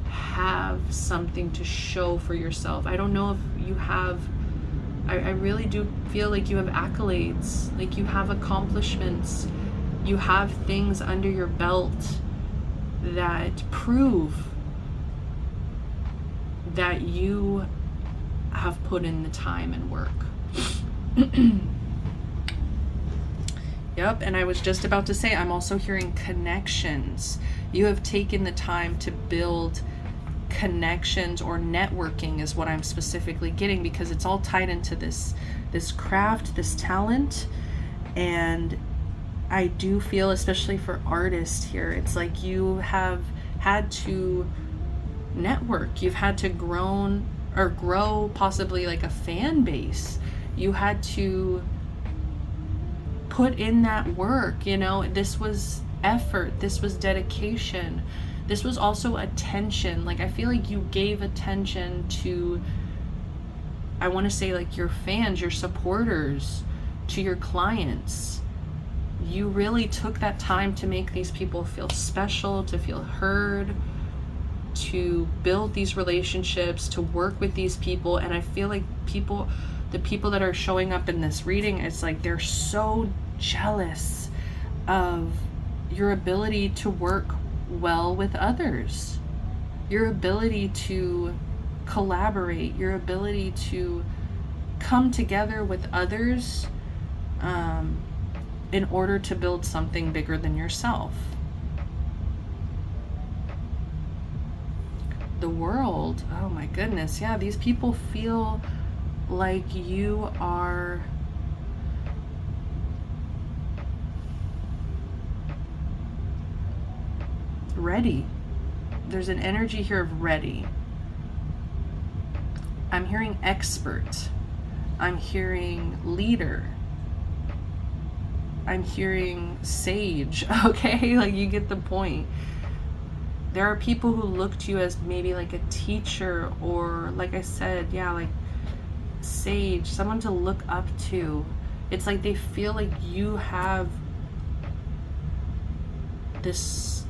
S1: have something to show for yourself. I don't know if you have, I really do feel like you have accolades, like you have accomplishments, you have things under your belt that prove that you have put in the time and work. Yep, and I was just about to say, I'm also hearing connections. You have taken the time to build connections, or networking is what I'm specifically getting, because it's all tied into this craft, this talent. And I do feel, especially for artists here, it's like you have had to network, you've had to grow possibly like a fan base. You had to put in that work, you know. This was effort, this was dedication, this was also attention. Like I feel like you gave attention to, I want to say, like your fans, your supporters, to your clients. You really took that time to make these people feel special, to feel heard, to build these relationships, to work with these people. And I feel like the people that are showing up in this reading, it's like they're so jealous of your ability to work well with others, your ability to collaborate, your ability to come together with others in order to build something bigger than yourself. the world. Oh my goodness. Yeah, these people feel like you are ready. There's an energy here of ready. I'm hearing expert. I'm hearing leader. I'm hearing sage. Okay, like you get the point. There are people who look to you as maybe like a teacher, or like I said, yeah, like sage, someone to look up to. It's like they feel like you have this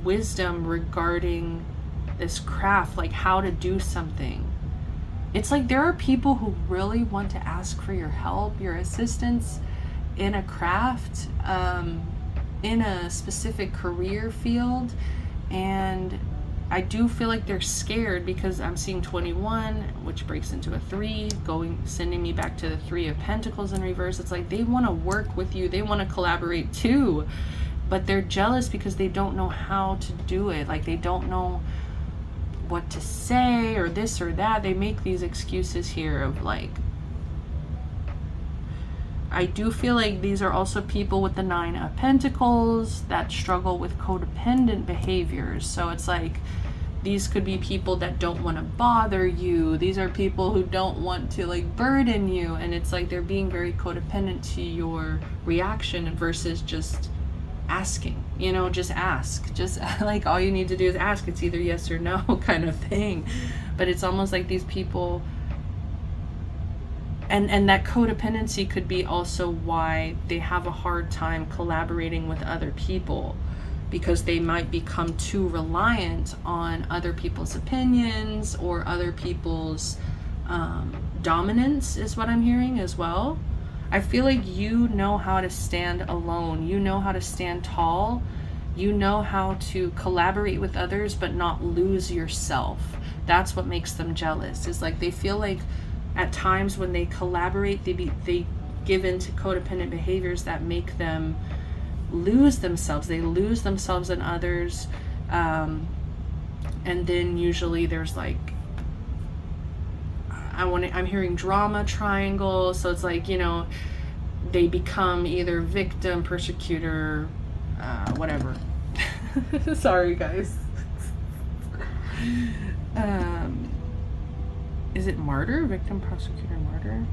S1: wisdom regarding this craft, like how to do something. It's like there are people who really want to ask for your help, your assistance in a craft, in a specific career field. And I do feel like they're scared because I'm seeing 21, which breaks into a 3, sending me back to the 3 of Pentacles in reverse. It's like they want to work with you. They want to collaborate too, but they're jealous because they don't know how to do it. Like they don't know what to say or this or that. They make these excuses here of like, I do feel like these are also people with the 9 of Pentacles that struggle with codependent behaviors. So it's like these could be people that don't want to bother you. These are people who don't want to like burden you. And it's like they're being very codependent to your reaction versus just asking, you know, just ask. Just like all you need to do is ask. It's either yes or no kind of thing. But it's almost like these people, and that codependency could be also why they have a hard time collaborating with other people, because they might become too reliant on other people's opinions or other people's dominance is what I'm hearing as well. I feel like you know how to stand alone. You know how to stand tall. You know how to collaborate with others but not lose yourself. That's what makes them jealous. Is like they feel like at times when they collaborate, they give into codependent behaviors that make them lose themselves. They lose themselves in others. And then usually there's like, I'm hearing drama triangle. So it's like, you know, they become either victim, persecutor, whatever. Sorry, guys. Is it martyr? Victim, prosecutor, martyr?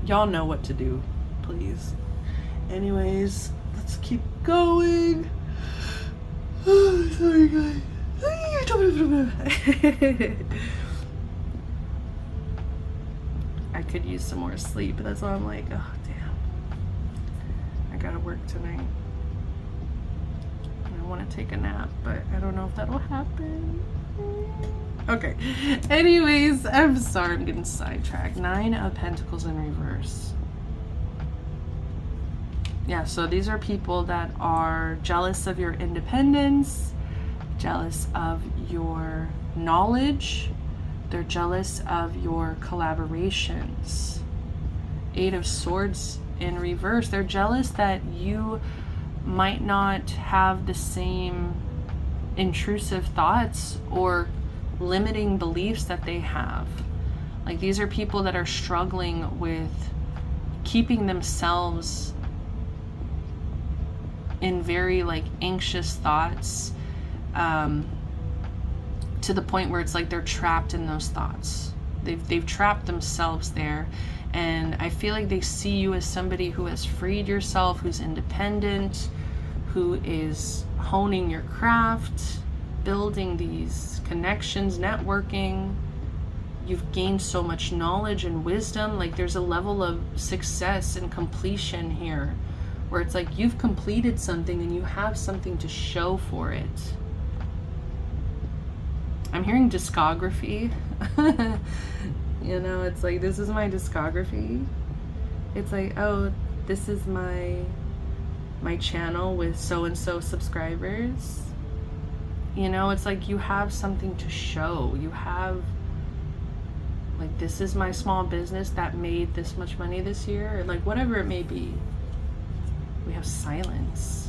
S1: Y'all know what to do, please. Anyways, let's keep going. Oh, sorry, guys. I could use some more sleep, but that's why I'm like, oh, damn. I gotta work tonight. I want to take a nap, but I don't know if that'll happen. Okay. Anyways, I'm sorry, I'm getting sidetracked. 9 of Pentacles in reverse. Yeah, so these are people that are jealous of your independence, jealous of your knowledge. They're jealous of your collaborations. 8 of Swords in reverse. They're jealous that you might not have the same intrusive thoughts or limiting beliefs that they have. Like these are people that are struggling with keeping themselves in very like anxious thoughts, to the point where it's like they're trapped in those thoughts. They've trapped themselves there. And I feel like they see you as somebody who has freed yourself, who's independent, who is honing your craft, building these connections, networking. You've gained so much knowledge and wisdom. Like there's a level of success and completion here where it's like you've completed something and you have something to show for it. I'm hearing discography. You know, it's like, this is my discography. It's like, oh, this is my channel with so-and-so subscribers. You know, it's like you have something to show. You have, like, this is my small business that made this much money this year, or like whatever it may be. We have silence.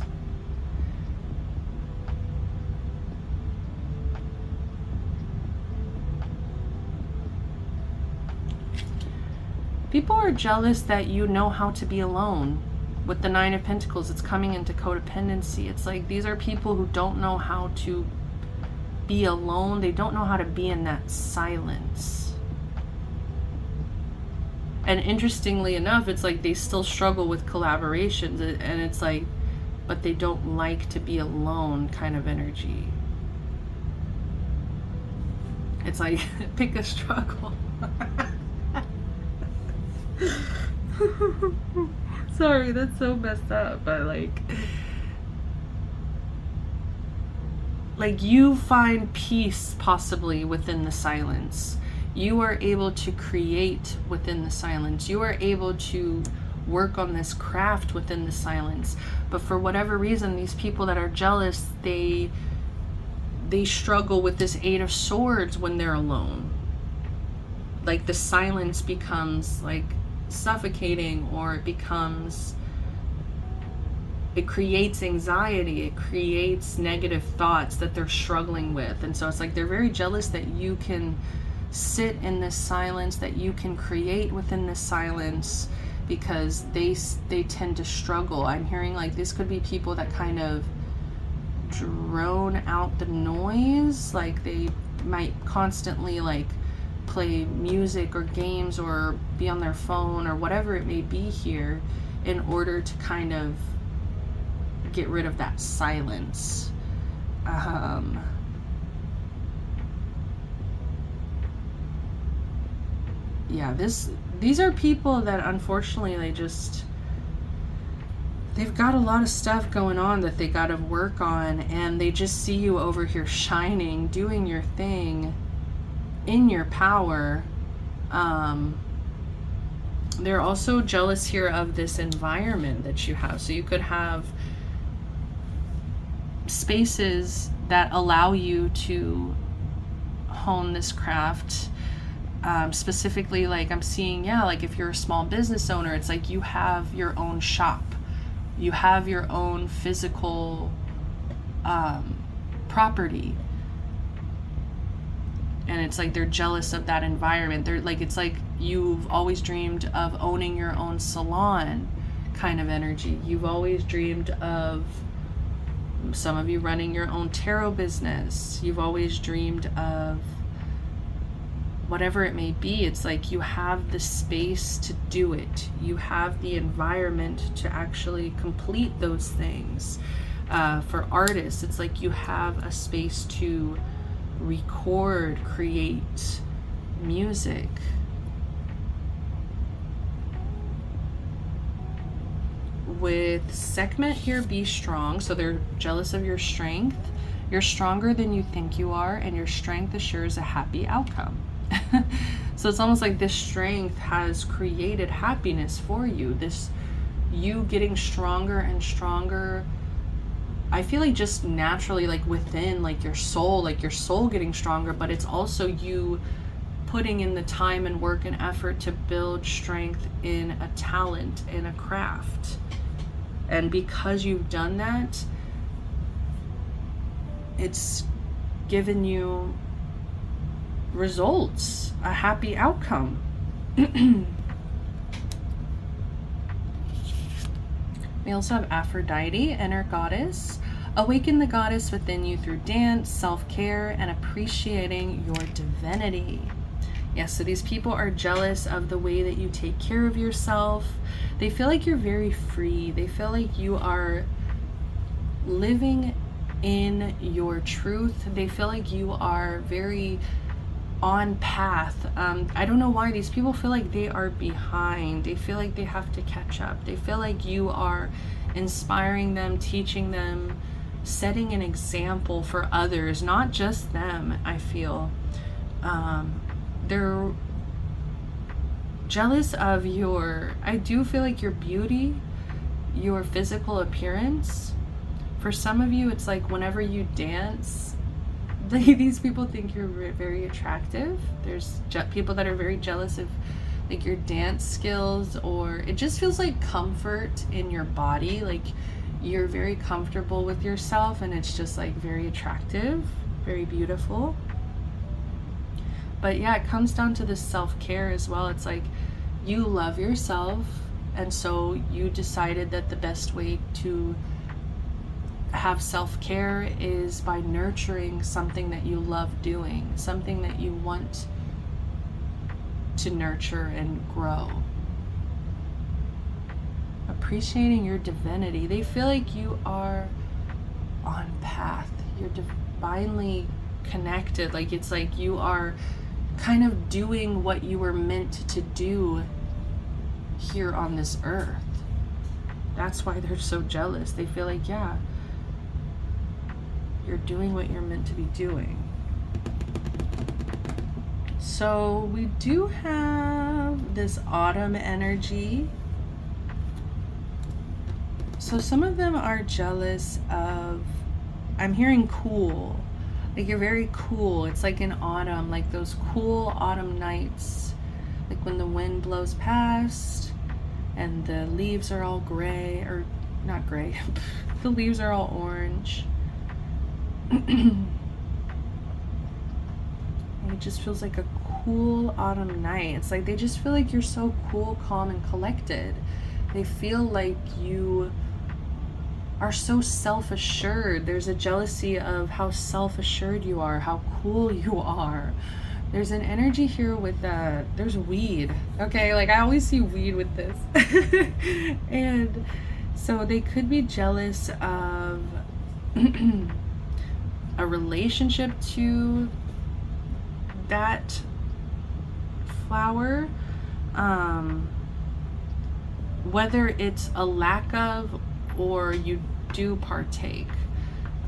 S1: People are jealous that you know how to be alone. With the Nine of Pentacles, it's coming into codependency. It's like these are people who don't know how to be alone. They don't know how to be in that silence. And interestingly enough, it's like they still struggle with collaborations, and it's like, but they don't like to be alone kind of energy. It's like, pick a struggle. Sorry, that's so messed up, but like you find peace possibly within the silence. You are able to create within the silence. You are able to work on this craft within the silence. But for whatever reason, these people that are jealous, they struggle with this Eight of Swords when they're alone. Like the silence becomes like suffocating, or it creates anxiety, it creates negative thoughts that they're struggling with. And so it's like they're very jealous that you can sit in this silence, that you can create within this silence, because they tend to struggle. I'm hearing like this could be people that kind of drone out the noise, like they might constantly like play music or games or be on their phone or whatever it may be here in order to kind of get rid of that silence. Yeah, these are people that unfortunately they've got a lot of stuff going on that they got to work on, and they just see you over here shining, doing your thing in your power. They're also jealous here of this environment that you have. So you could have spaces that allow you to hone this craft. Specifically, like I'm seeing, yeah, like if you're a small business owner, it's like you have your own shop. You have your own physical property. And it's like they're jealous of that environment. They're like, it's like you've always dreamed of owning your own salon kind of energy. You've always dreamed of, some of you, running your own tarot business. You've always dreamed of whatever it may be. It's like you have the space to do it. You have the environment to actually complete those things. For artists, it's like you have a space to record, create music. With Sekhmet here, be strong. So they're jealous of your strength. You're stronger than you think you are, and your strength assures a happy outcome. So it's almost like this strength has created happiness for you. This, you getting stronger and stronger, I feel like just naturally, like within, like your soul getting stronger, but it's also you putting in the time and work and effort to build strength in a talent, in a craft. And because you've done that, it's given you results, a happy outcome. We also have Aphrodite, inner goddess. Awaken the goddess within you through dance, self-care, and appreciating your divinity. Yes, so these people are jealous of the way that you take care of yourself. They feel like you're very free. They feel like you are living in your truth. They feel like you are very on path. I don't know why these people feel like they are behind. They feel like they have to catch up. They feel like you are inspiring them, teaching them, setting an example for others, not just them. I feel they're jealous of your, I do feel like your beauty, your physical appearance. For some of you, it's like whenever you dance, these people think you're very attractive. There's people that are very jealous of like your dance skills, or it just feels like comfort in your body. Like you're very comfortable with yourself, and it's just like very attractive, very beautiful. But yeah, it comes down to this self-care as well. It's like you love yourself, and so you decided that the best way to have self-care is by nurturing something that you love doing, something that you want to nurture and grow. Appreciating your divinity. They feel like you are on path. You're divinely connected. Like it's like you are kind of doing what you were meant to do here on this earth. That's why they're so jealous. They feel like, yeah, you're doing what you're meant to be doing. So we do have this autumn energy. So some of them are jealous of, I'm hearing cool. Like you're very cool. It's like in autumn, like those cool autumn nights. Like when the wind blows past and the leaves are all gray, or not gray, the leaves are all orange. And it just feels like a cool autumn night. It's like they just feel like you're so cool, calm, and collected. They feel like you are so self-assured. There's a jealousy of how self-assured you are, how cool you are. There's an energy here with there's weed. Okay, like I always see weed with this. And so they could be jealous of a relationship to that flower, whether it's a lack of or you do partake.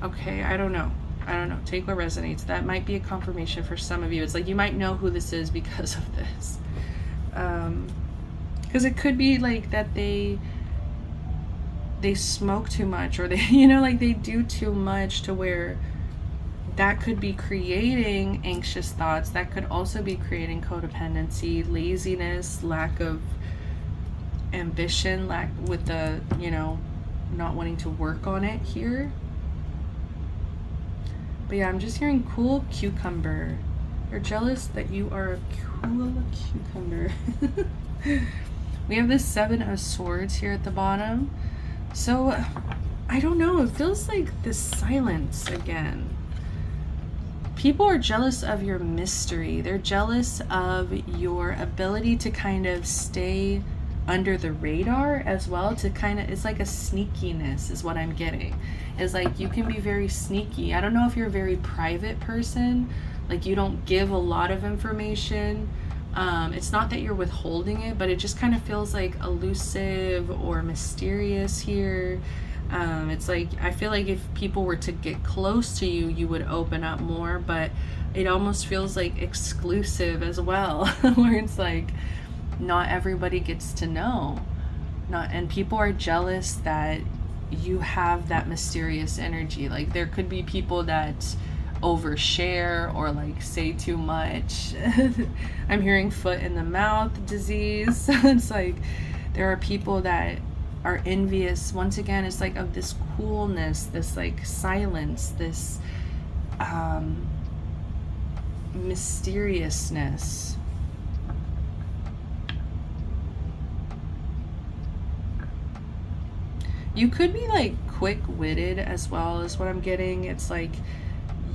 S1: Okay, I don't know. Take what resonates. That might be a confirmation for some of you. It's like you might know who this is because of this. Because it could be like that they smoke too much, or they, you know, like they do too much to where that could be creating anxious thoughts. That could also be creating codependency, laziness, lack of ambition, lack with the, you know, not wanting to work on it here. But yeah, I'm just hearing cool cucumber. They're jealous that you are a cool cucumber. We have this 7 of Swords here at the bottom. So, I don't know, it feels like this silence again. People are jealous of your mystery. They're jealous of your ability to kind of stay under the radar as well, to kind of, it's like a sneakiness is what I'm getting. It's like you can be very sneaky. I don't know if you're a very private person, like you don't give a lot of information. It's not that you're withholding it, but it just kind of feels like elusive or mysterious here. It's like, I feel like if people were to get close to you, you would open up more, but it almost feels like exclusive as well, where it's like, not everybody gets to know. And people are jealous that you have that mysterious energy. Like there could be people that overshare or like say too much. I'm hearing foot in the mouth disease. It's like there are people that are envious, once again, it's like of this coolness, this like silence, this mysteriousness. You could be like quick-witted as well, is what I'm getting. It's like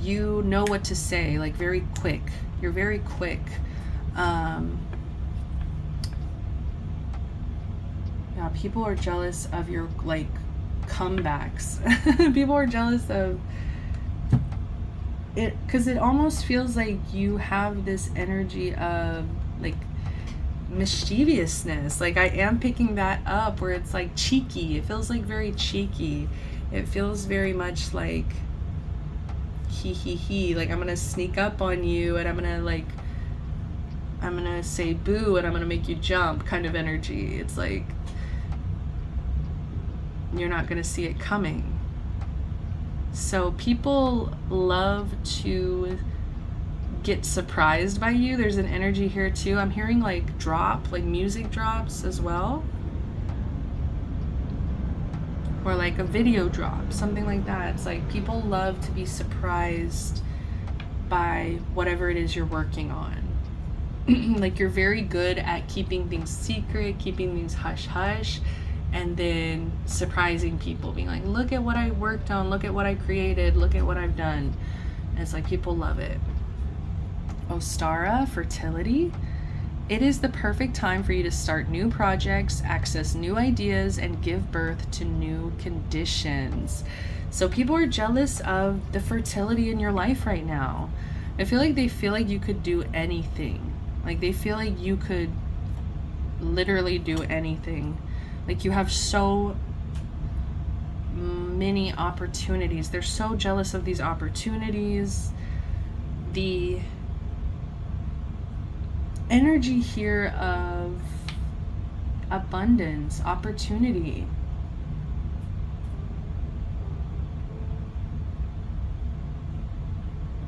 S1: you know what to say, like very quick. You're very quick. Yeah, people are jealous of your like comebacks. People are jealous of it because it almost feels like you have this energy of like mischievousness. Like I am picking that up where it's like cheeky. It feels like very cheeky. It feels very much like he, like I'm gonna sneak up on you and I'm gonna say boo and I'm gonna make you jump kind of energy. It's like you're not gonna see it coming. So people love to get surprised by you. There's an energy here too. I'm hearing like music drops as well, or like a video drop, something like that. It's like people love to be surprised by whatever it is you're working on. Like you're very good at keeping things secret, keeping things hush hush, and then surprising people, being like, look at what I worked on, look at what I created, look at what I've done. And it's like people love it. Ostara, fertility. It is the perfect time for you to start new projects, access new ideas, and give birth to new conditions. So people are jealous of the fertility in your life right now. I feel like they feel like you could do anything. Like they feel like you could literally do anything. Like you have so many opportunities. They're so jealous of these opportunities. The energy here of abundance, opportunity.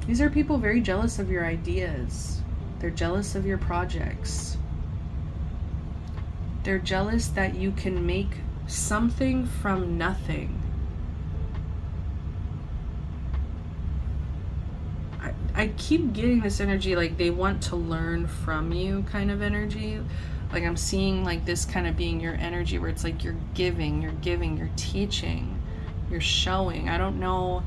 S1: These are people very jealous of your ideas. They're jealous of your projects. They're jealous that you can make something from nothing. I keep getting this energy like they want to learn from you kind of energy. Like I'm seeing like this kind of being your energy where it's like you're giving, you're teaching, you're showing. I don't know.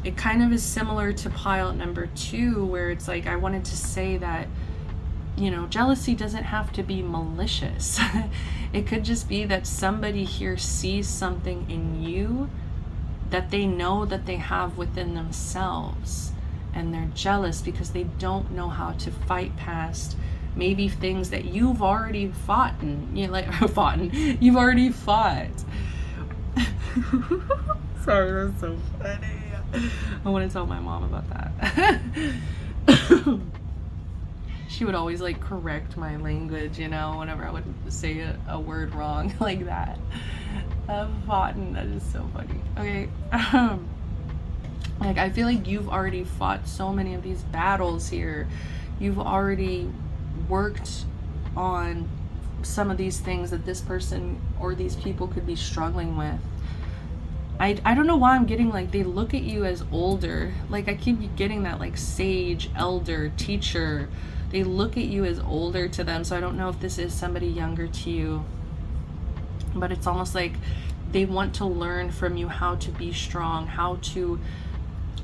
S1: It kind of is similar to pile number 2 where it's like I wanted to say that, you know, jealousy doesn't have to be malicious. It could just be that somebody here sees something in you that they know that they have within themselves. And they're jealous because they don't know how to fight past maybe things that you've already fought and you've already fought. Sorry, that's so funny. I want to tell my mom about that. She would always like correct my language, you know, whenever I would say a word wrong like that. Fought, that is so funny. Okay. Like I feel like you've already fought so many of these battles here. You've already worked on some of these things that this person or these people could be struggling with. I don't know why I'm getting like they look at you as older. Like I keep getting that like sage, elder, teacher. They look at you as older to them. So I don't know if this is somebody younger to you. But it's almost like they want to learn from you how to be strong, how to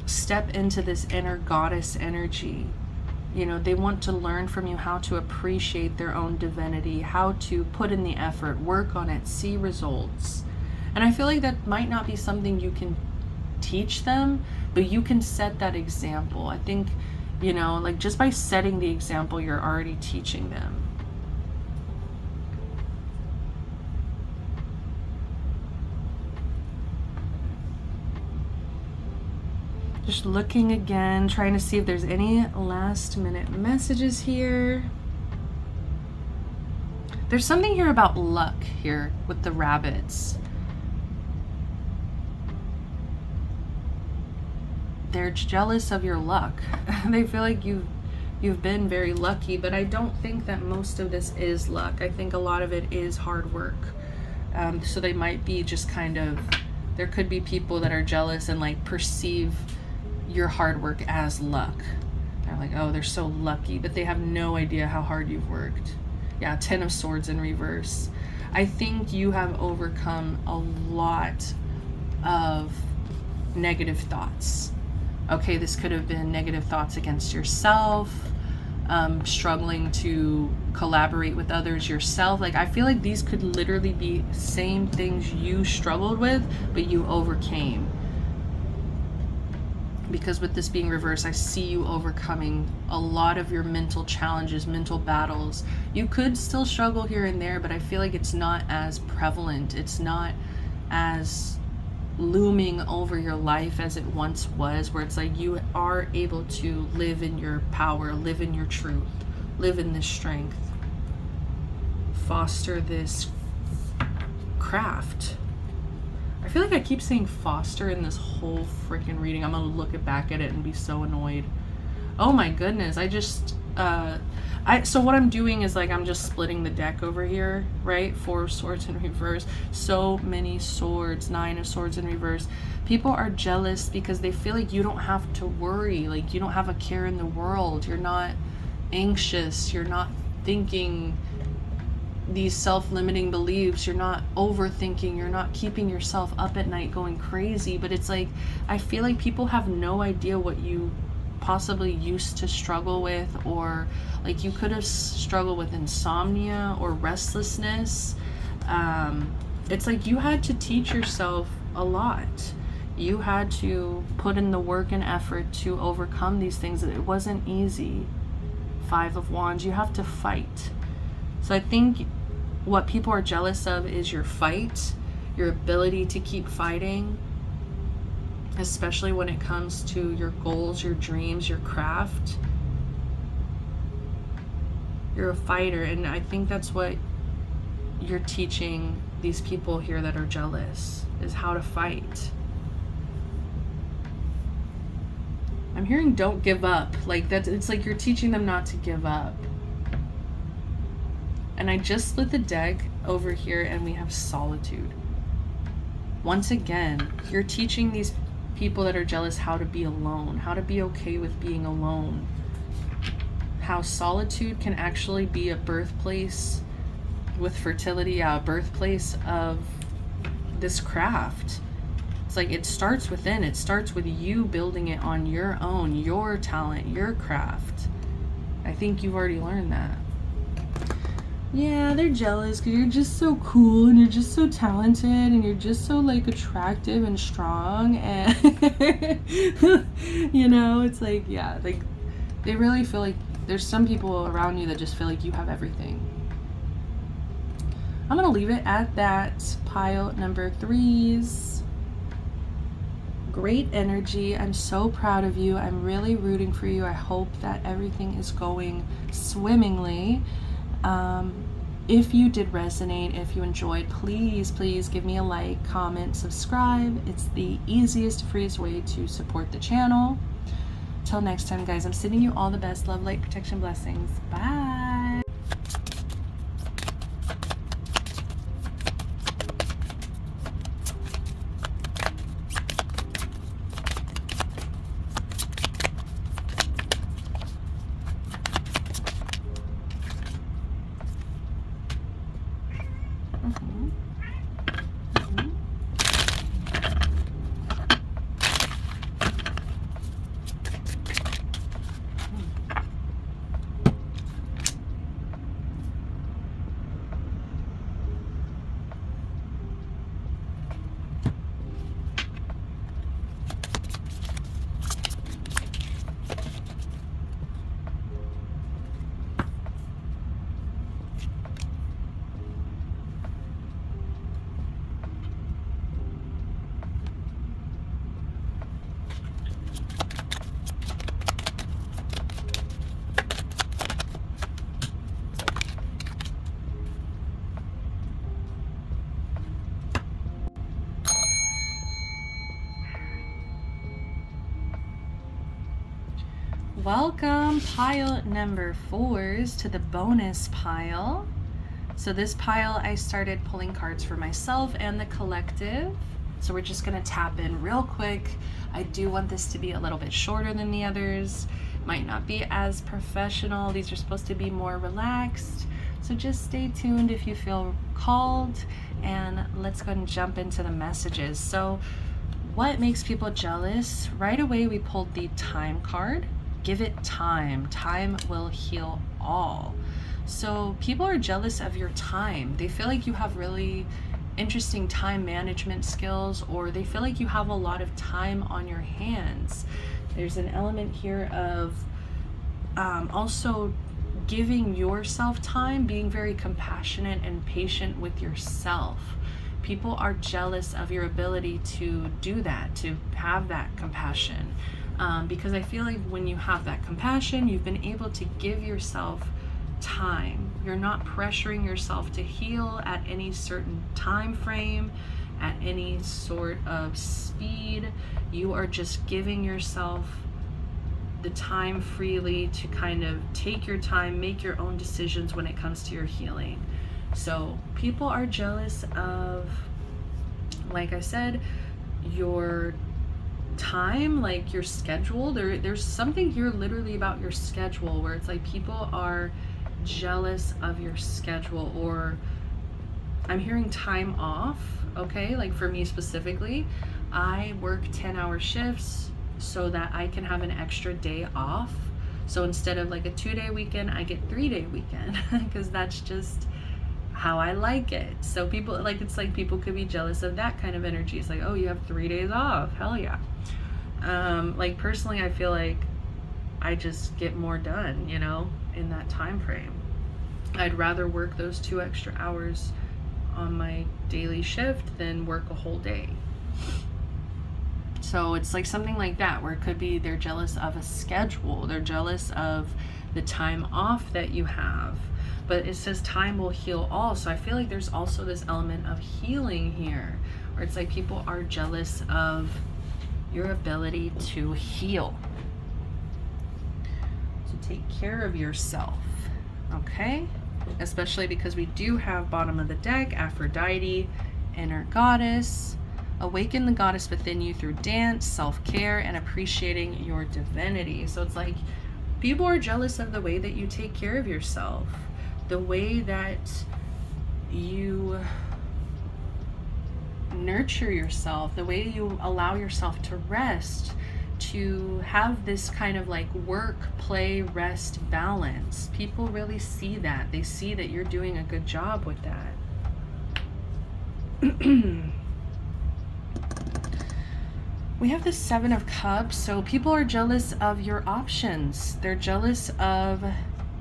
S1: step into this inner goddess energy. You know, they want to learn from you how to appreciate their own divinity, how to put in the effort, work on it, see results. And I feel like that might not be something you can teach them, but you can set that example. I think, you know, like just by setting the example, you're already teaching them. Just looking again, trying to see if there's any last minute messages here. There's something here about luck here with the rabbits. They're jealous of your luck. They feel like you've been very lucky, but I don't think that most of this is luck. I think a lot of it is hard work. So they might be just kind of, there could be people that are jealous and like perceive your hard work as luck. They're like, oh, they're so lucky, but they have no idea how hard you've worked. Yeah, 10 of Swords in reverse. I think you have overcome a lot of negative thoughts. Okay, this could have been negative thoughts against yourself, struggling to collaborate with others yourself. Like, I feel like these could literally be same things you struggled with, but you overcame. Because with this being reversed, I see you overcoming a lot of your mental challenges, mental battles. You could still struggle here and there, but I feel like it's not as prevalent. It's not as looming over your life as it once was, where it's like you are able to live in your power, live in your truth, live in this strength, foster this craft. I feel like I keep saying foster in this whole freaking reading. I'm gonna look back at it and be so annoyed. Oh my goodness, I just so what I'm doing is like I'm just splitting the deck over here, right? 4 of Swords in reverse. So many swords, 9 of Swords in reverse. People are jealous because they feel like you don't have to worry, like you don't have a care in the world. You're not anxious, you're not thinking these self-limiting beliefs, you're not overthinking, you're not keeping yourself up at night going crazy. But it's like, I feel like people have no idea what you possibly used to struggle with, or like you could have struggled with insomnia or restlessness. It's like you had to teach yourself a lot. You had to put in the work and effort to overcome these things. It wasn't easy. Five of Wands, you have to fight. So I think what people are jealous of is your fight, your ability to keep fighting, especially when it comes to your goals, your dreams, your craft. You're a fighter, and I think that's what you're teaching these people here that are jealous, is how to fight. I'm hearing don't give up. Like that, it's like you're teaching them not to give up. And I just split the deck over here and we have solitude. Once again, you're teaching these people that are jealous how to be alone, how to be okay with being alone. How solitude can actually be a birthplace with fertility, a birthplace of this craft. It's like it starts within. It starts with you building it on your own, your talent, your craft. I think you've already learned that. Yeah, they're jealous because you're just so cool and you're just so talented and you're just so like attractive and strong, and you know, it's like, yeah, like they really feel like there's some people around you that just feel like you have everything. I'm gonna leave it at that. Pile number 3s. Great energy. I'm so proud of you. I'm really rooting for you. I hope that everything is going swimmingly. If you did resonate, if you enjoyed, please give me a like, comment, subscribe. It's the easiest, freest way to support the channel. Till next time, guys, I'm sending you all the best love, light, protection, blessings. Bye. Welcome, pile number 4s, to the bonus pile. So this pile, I started pulling cards for myself and the collective. So we're just gonna tap in real quick. I do want this to be a little bit shorter than the others. Might not be as professional. These are supposed to be more relaxed. So just stay tuned if you feel called, and let's go and jump into the messages. So what makes people jealous? Right away, we pulled the time card. Give it time. Time will heal all. So people are jealous of your time. They feel like you have really interesting time management skills, or they feel like you have a lot of time on your hands. There's an element here of also giving yourself time, being very compassionate and patient with yourself. People are jealous of your ability to do that, to have that compassion. Because I feel like when you have that compassion, you've been able to give yourself time. You're not pressuring yourself to heal at any certain time frame, at any sort of speed. You are just giving yourself the time freely to kind of take your time, make your own decisions when it comes to your healing. So people are jealous of, like I said, your time, like your schedule. There's something here literally about your schedule where it's like people are jealous of your schedule, or I'm hearing time off. Okay, like for me specifically, I work 10-hour shifts so that I can have an extra day off. So instead of like a 2-day weekend, I get 3-day weekend because that's just how I like it. So people, like, it's like people could be jealous of that kind of energy. It's like, oh, you have 3 days off, hell yeah. Like personally, I feel like I just get more done, you know, in that time frame. I'd rather work those 2 extra hours on my daily shift than work a whole day. So it's like something like that, where it could be they're jealous of a schedule, they're jealous of the time off that you have. But it says time will heal all. So I feel like there's also this element of healing here, where it's like people are jealous of your ability to heal, to take care of yourself. Okay? Especially because we do have bottom of the deck, Aphrodite, inner goddess. Awaken the goddess within you through dance, self-care, and appreciating your divinity. So it's like people are jealous of the way that you take care of yourself, the way that you nurture yourself, the way you allow yourself to rest, to have this kind of like work, play, rest balance. People really see that. They see that you're doing a good job with that. We have the 7 of Cups. So people are jealous of your options. They're jealous of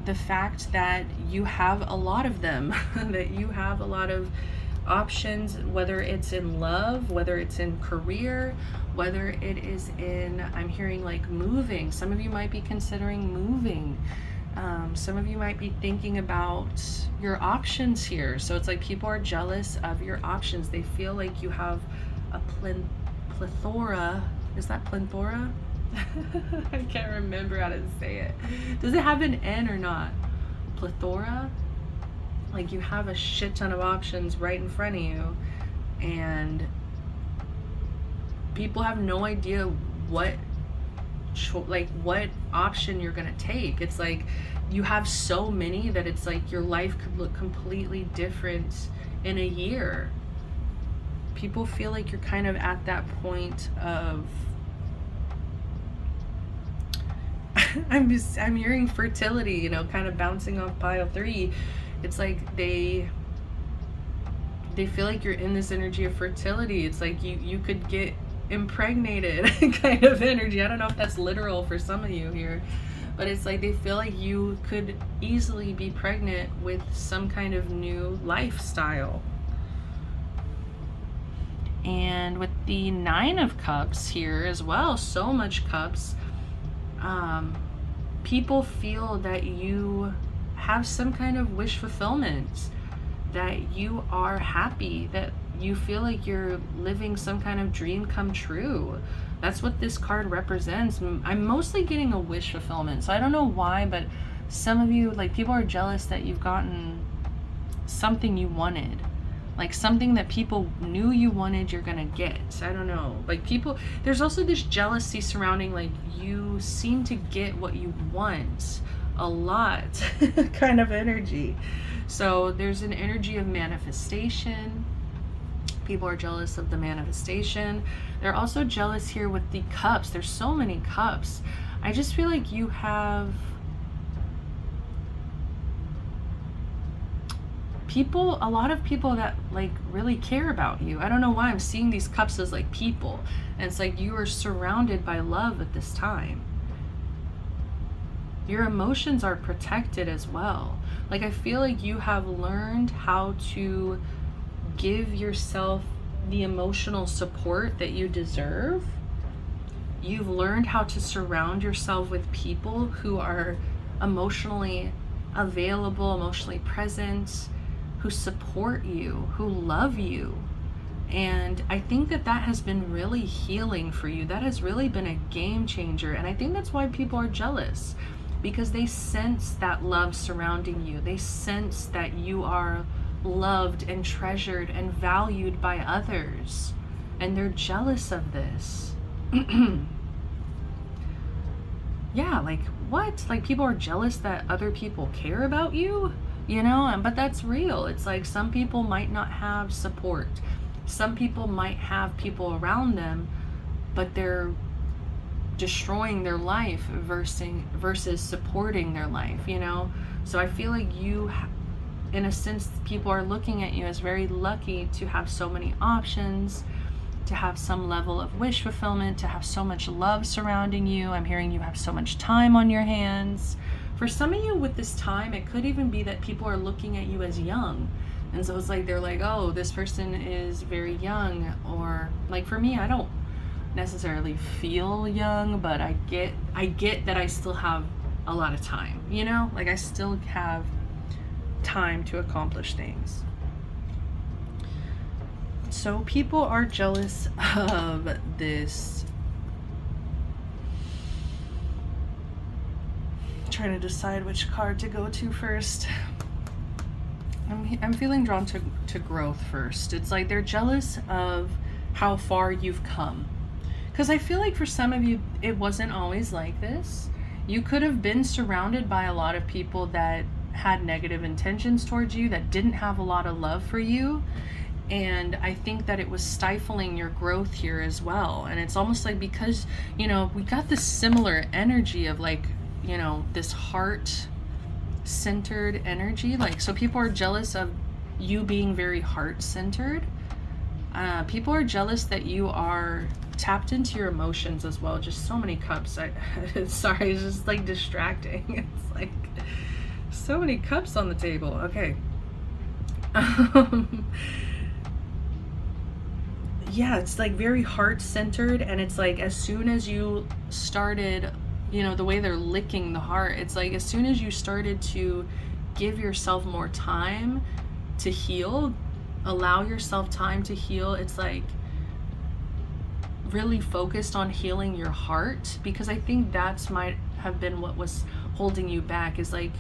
S1: the fact that you have a lot of them, that you have a lot of options, whether it's in love, whether it's in career, whether it is in, I'm hearing like moving. Some of you might be considering moving. Some of you might be thinking about your options here. So it's like people are jealous of your options. They feel like you have a plethora. Is that plethora? I can't remember how to say it. Does it have an N or not? Plethora? Like you have a shit ton of options right in front of you, and people have no idea what option you're gonna take. It's like you have so many that it's like your life could look completely different in a year. People feel like you're kind of at that point of I'm hearing fertility, you know, kind of bouncing off pile 3. It's like they feel like you're in this energy of fertility. It's like you could get impregnated kind of energy. I don't know if that's literal for some of you here, but it's like they feel like you could easily be pregnant with some kind of new lifestyle. And with the 9 of Cups here as well, so much cups, people feel that you have some kind of wish fulfillment, that you are happy, that you feel like you're living some kind of dream come true. That's what this card represents. I'm mostly getting a wish fulfillment. So I don't know why, but some of you, like, people are jealous that you've gotten something you wanted. Like something that people knew you wanted, you're gonna get. I don't know. Like people, there's also this jealousy surrounding like you seem to get what you want a lot kind of energy. So there's an energy of manifestation. People are jealous of the manifestation. They're also jealous here with the cups. There's so many cups. I just feel like you have people, a lot of people that like really care about you. I don't know why I'm seeing these cups as like people, and it's like you are surrounded by love at this time. Your emotions are protected as well. Like I feel like you have learned how to give yourself the emotional support that you deserve. You've learned how to surround yourself with people who are emotionally available, emotionally present, who support you, who love you. And I think that that has been really healing for you. That has really been a game changer. And I think that's why people are jealous, because they sense that love surrounding you. They sense that you are loved and treasured and valued by others. And they're jealous of this. Yeah, like what? Like people are jealous that other people care about you, you know? And but that's real. It's like some people might not have support. Some people might have people around them, but they're destroying their life versus supporting their life, you know? So I feel like in a sense, people are looking at you as very lucky to have so many options, to have some level of wish fulfillment, to have so much love surrounding you. I'm hearing you have so much time on your hands. For some of you with this time, it could even be that people are looking at you as young. And so it's like, they're like, oh, this person is very young. Or like for me, I don't necessarily feel young, but I get that I still have a lot of time, you know? Like I still have time to accomplish things. So people are jealous of this. I'm trying to decide which card to go to first. I'm feeling drawn to growth first. It's like they're jealous of how far you've come. Because I feel like for some of you, it wasn't always like this. You could have been surrounded by a lot of people that had negative intentions towards you, that didn't have a lot of love for you. And I think that it was stifling your growth here as well. And it's almost like, because, you know, we got this similar energy of like, you know, this heart-centered energy. Like, so people are jealous of you being very heart-centered. People are jealous that you are tapped into your emotions as well. Just so many cups. Sorry, it's just like distracting. It's like so many cups on the table. Okay. Yeah, it's like very heart-centered, and it's like as soon as you started, you know, the way they're licking the heart, it's like as soon as you started to give yourself more time to heal, allow yourself time to heal, it's like really focused on healing your heart, because I think that's might have been what was holding you back. Is like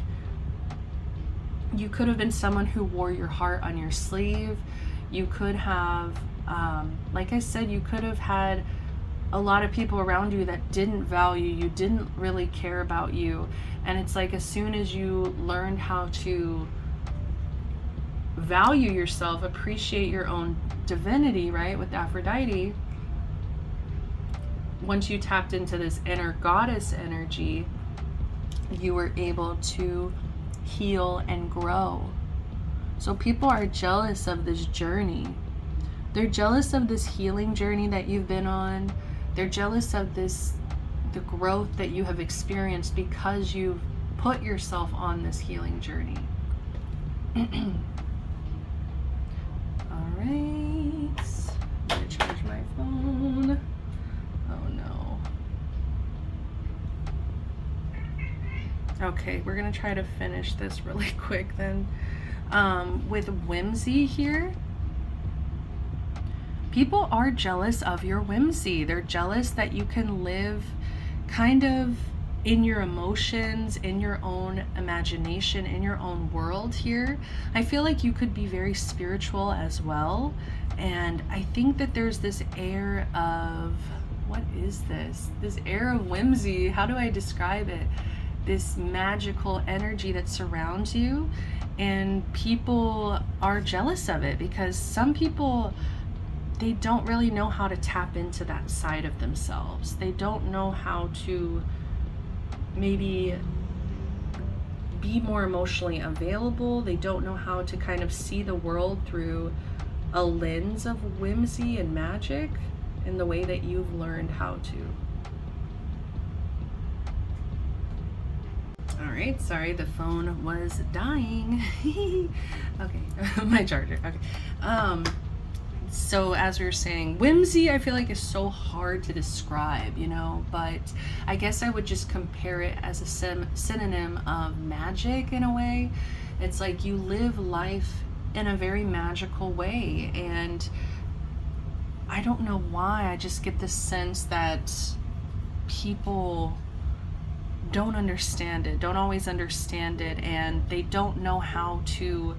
S1: you could have been someone who wore your heart on your sleeve. You could have like I said, you could have had a lot of people around you that didn't value you, didn't really care about you. And it's like as soon as you learned how to value yourself, appreciate your own divinity, right, with Aphrodite, once you tapped into this inner goddess energy, you were able to heal and grow. So people are jealous of this journey. They're jealous of this healing journey that you've been on. They're jealous of the growth that you have experienced because you've put yourself on this healing journey. All right. I'm gonna charge my phone. Oh no. Okay, we're gonna try to finish this really quick then. With whimsy here, people are jealous of your whimsy. They're jealous that you can live kind of in your emotions, in your own imagination, in your own world here. I feel like you could be very spiritual as well. And I think that there's this air of, what is this? This air of whimsy. How do I describe it? This magical energy that surrounds you. And people are jealous of it because some people, they don't really know how to tap into that side of themselves. They don't know how to maybe be more emotionally available. They don't know how to kind of see the world through a lens of whimsy and magic in the way that you've learned how to. All right, sorry, the phone was dying. Okay, my charger, okay. So as we were saying, whimsy, I feel like is so hard to describe, you know, but I guess I would just compare it as a synonym of magic in a way. It's like you live life in a very magical way, and I don't know why, I just get this sense that people don't understand it, don't always understand it, and they don't know how to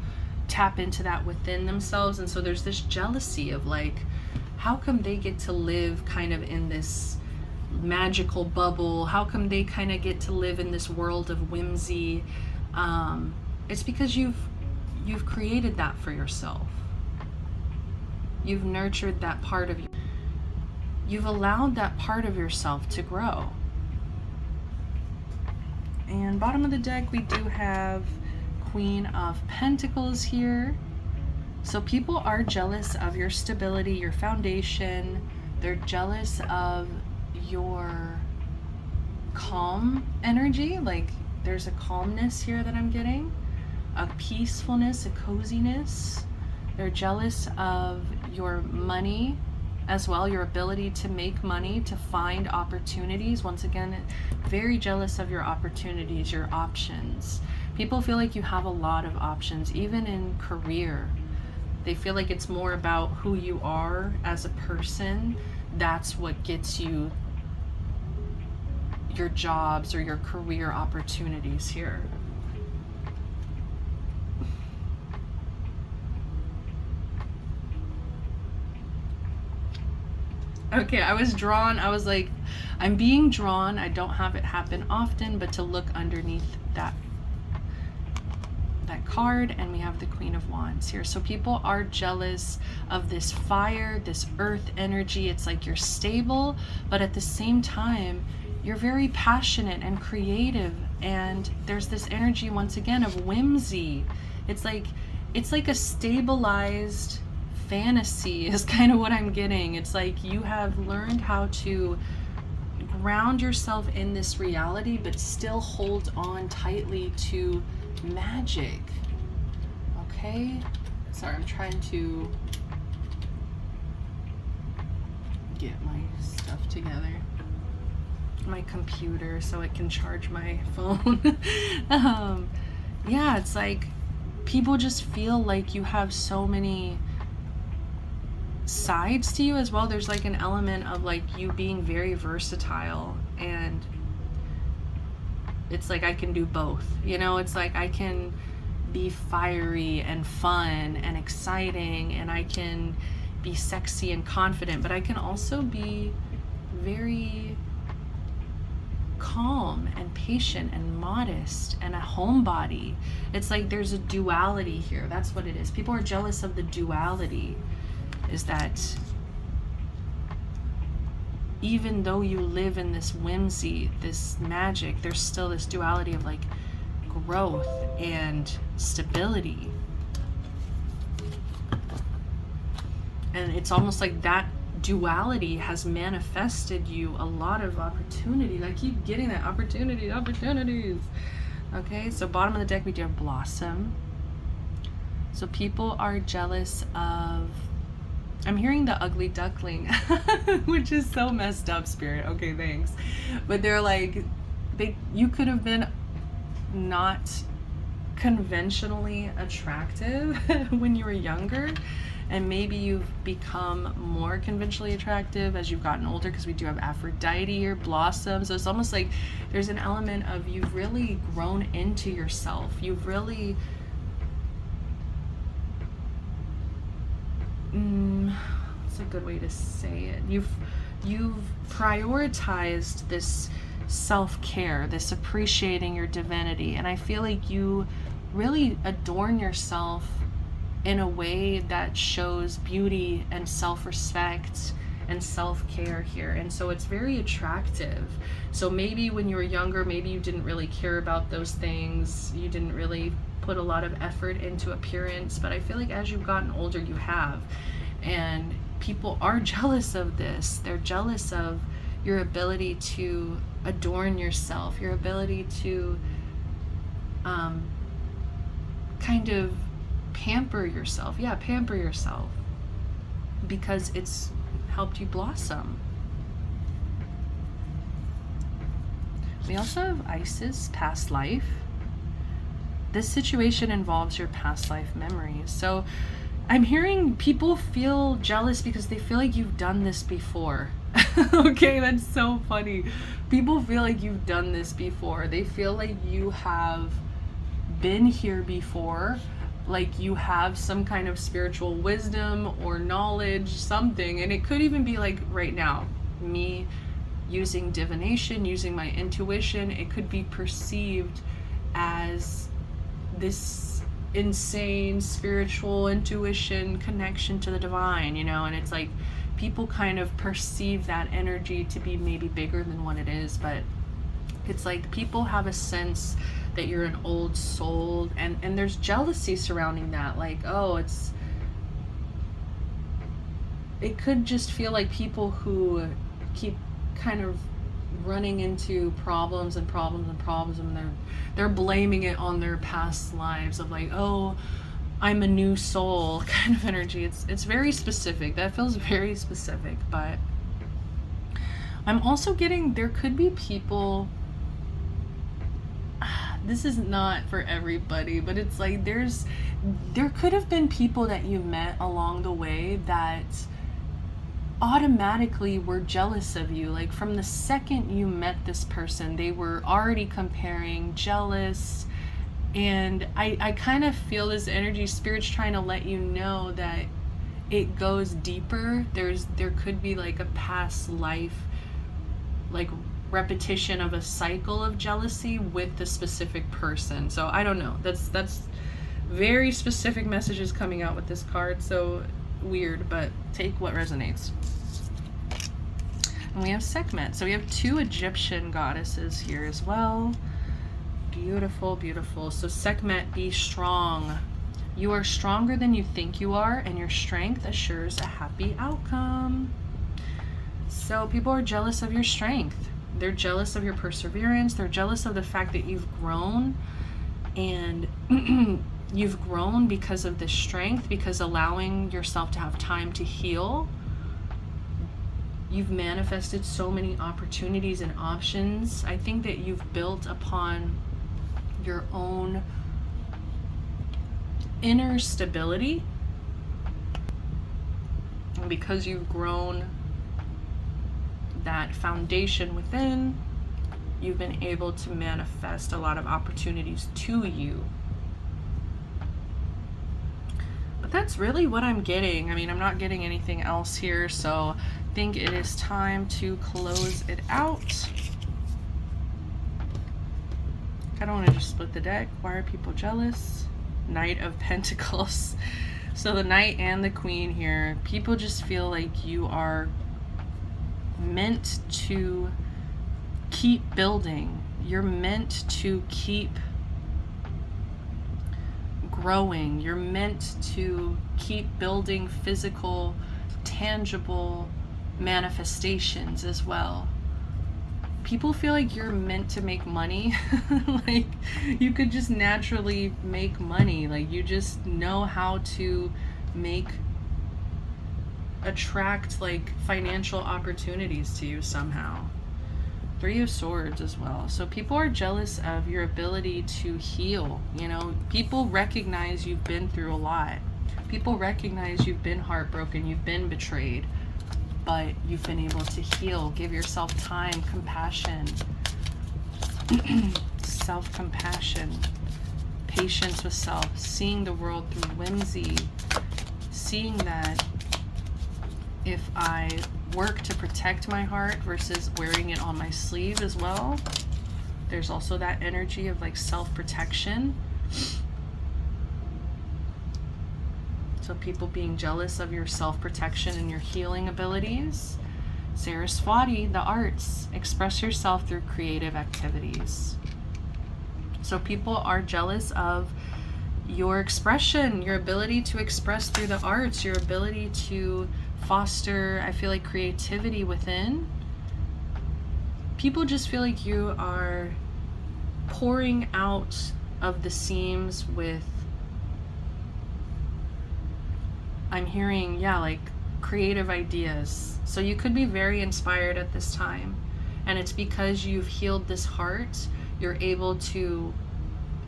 S1: tap into that within themselves. And so there's this jealousy of like, how come they get to live kind of in this magical bubble? How come they kind of get to live in this world of whimsy? It's because you've created that for yourself. You've nurtured that part of you. You've allowed that part of yourself to grow. And bottom of the deck, we do have Queen of Pentacles here. So people are jealous of your stability, your foundation. They're jealous of your calm energy. Like, there's a calmness here that I'm getting, a peacefulness, a coziness. They're jealous of your money as well, your ability to make money, to find opportunities. Once again, very jealous of your opportunities, your options. People feel like you have a lot of options, even in career. They feel like it's more about who you are as a person. That's what gets you your jobs or your career opportunities here. Okay, I was drawn. I was like, I'm being drawn. I don't have it happen often, but to look underneath that card, and we have the Queen of Wands here. So people are jealous of this fire, this earth energy. It's like you're stable, but at the same time, you're very passionate and creative, and there's this energy once again of whimsy. It's like a stabilized fantasy is kind of what I'm getting. It's like you have learned how to ground yourself in this reality, but still hold on tightly to magic. Okay, sorry, I'm trying to get my stuff together, my computer, so it can charge my phone. Yeah, it's like people just feel like you have so many sides to you as well. There's like an element of like you being very versatile, and it's like I can do both, you know. It's like I can be fiery and fun and exciting, and I can be sexy and confident, but I can also be very calm and patient and modest and a homebody. It's like there's a duality here. That's what it is. People are jealous of the duality, is that even though you live in this whimsy, this magic, there's still this duality of like growth and stability. And it's almost like that duality has manifested you a lot of opportunities. I keep getting that opportunities. Okay, so bottom of the deck we do have Blossom. So people are jealous of, I'm hearing the ugly duckling, which is so messed up, Spirit. Okay, thanks. But they're like, you could have been not conventionally attractive when you were younger, and maybe you've become more conventionally attractive as you've gotten older, because we do have Aphrodite or Blossom. So it's almost like there's an element of you've really grown into yourself. You've really what's a good way to say it? You've prioritized this self-care, this appreciating your divinity, and I feel like you really adorn yourself in a way that shows beauty and self-respect and self-care here, and so it's very attractive. So maybe when you were younger, maybe you didn't really care about those things, you didn't really put a lot of effort into appearance, but I feel like as you've gotten older, you have, and people are jealous of this. They're jealous of your ability to adorn yourself, your ability to kind of pamper yourself. Yeah, pamper yourself, because it's helped you blossom. We also have Isis, past life. This situation involves your past life memories. So I'm hearing people feel jealous because they feel like you've done this before. Okay, that's so funny. People feel like you've done this before. They feel like you have been here before, like you have some kind of spiritual wisdom or knowledge, something. And it could even be like right now, me using divination, using my intuition, it could be perceived as this insane spiritual intuition connection to the divine, you know, and it's like people kind of perceive that energy to be maybe bigger than what it is, but it's like people have a sense that you're an old soul, and there's jealousy surrounding that, like, oh, it could just feel like people who keep kind of running into problems and problems and problems, and they're blaming it on their past lives of like, oh, I'm a new soul kind of energy. It's very specific. That feels very specific, but I'm also getting, there could be people, this is not for everybody, but it's like there could have been people that you met along the way that automatically were jealous of you. Like from the second you met this person, they were already comparing, jealous. And I kind of feel this energy, spirit's trying to let you know that it goes deeper. There could be like a past life, like repetition of a cycle of jealousy with the specific person. So I don't know, that's very specific messages coming out with this card, so weird, but take what resonates. And we have Sekhmet, so we have 2 Egyptian goddesses here as well. Beautiful, beautiful. So Sekhmet, be strong. You are stronger than you think you are, and your strength assures a happy outcome. So people are jealous of your strength. They're jealous of your perseverance. They're jealous of the fact that you've grown, and you've grown because of this strength, because allowing yourself to have time to heal. You've manifested so many opportunities and options. I think that you've built upon your own inner stability, and because you've grown that foundation within, you've been able to manifest a lot of opportunities to you. But that's really what I'm getting. I mean, I'm not getting anything else here, so I think it is time to close it out. I don't want to just split the deck. Why are people jealous? Knight of Pentacles. So the Knight and the Queen here. People just feel like you are meant to keep building. You're meant to keep growing. You're meant to keep building physical, tangible manifestations as well. People feel like you're meant to make money. Like you could just naturally make money. Like you just know how to attract like financial opportunities to you somehow. 3 of Swords as well. So people are jealous of your ability to heal. You know, people recognize you've been through a lot. People recognize you've been heartbroken, you've been betrayed, but you've been able to heal. Give yourself time, compassion, self-compassion, patience with self, seeing the world through whimsy, seeing that if I work to protect my heart versus wearing it on my sleeve as well. There's also that energy of like self-protection. So people being jealous of your self-protection and your healing abilities. Saraswati, the arts. Express yourself through creative activities. So people are jealous of your expression, your ability to express through the arts, your ability to foster, I feel like, creativity within. People just feel like you are pouring out of the seams with, I'm hearing, yeah, like creative ideas. So you could be very inspired at this time, and it's because you've healed this heart. You're able to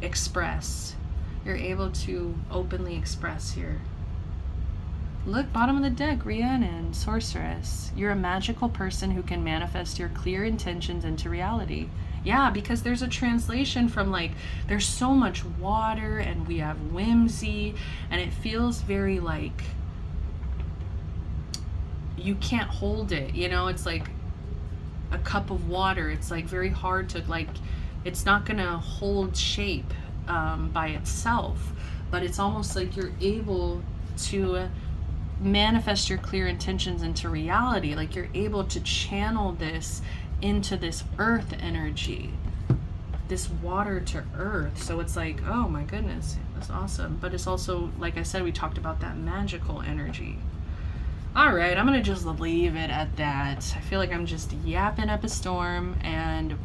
S1: express. You're able to openly express here. Look, bottom of the deck, Rhiannon, Sorceress. You're a magical person who can manifest your clear intentions into reality. Yeah, because there's a translation from like, there's so much water and we have whimsy, and it feels very like you can't hold it, you know? It's like a cup of water. It's like very hard to, like, it's not gonna hold shape by itself, but it's almost like you're able to manifest your clear intentions into reality. Like you're able to channel this into this earth energy, this water to earth. So it's like, oh my goodness, that's awesome. But it's also, like I said, we talked about that magical energy. All right, I'm gonna just leave it at that. I feel like I'm just yapping up a storm, and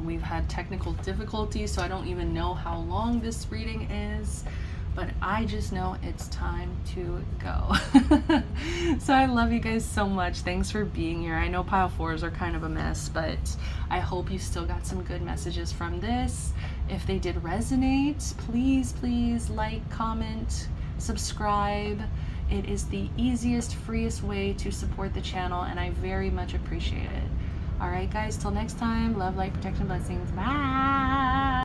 S1: we've had technical difficulties, so I don't even know how long this reading is, but I just know it's time to go. So I love you guys so much. Thanks for being here. I know pile fours are kind of a mess, but I hope you still got some good messages from this. If they did resonate, please like, comment, subscribe. It is the easiest, freest way to support the channel, and I very much appreciate it. All right, guys, till next time, love, light, protection, blessings. Bye.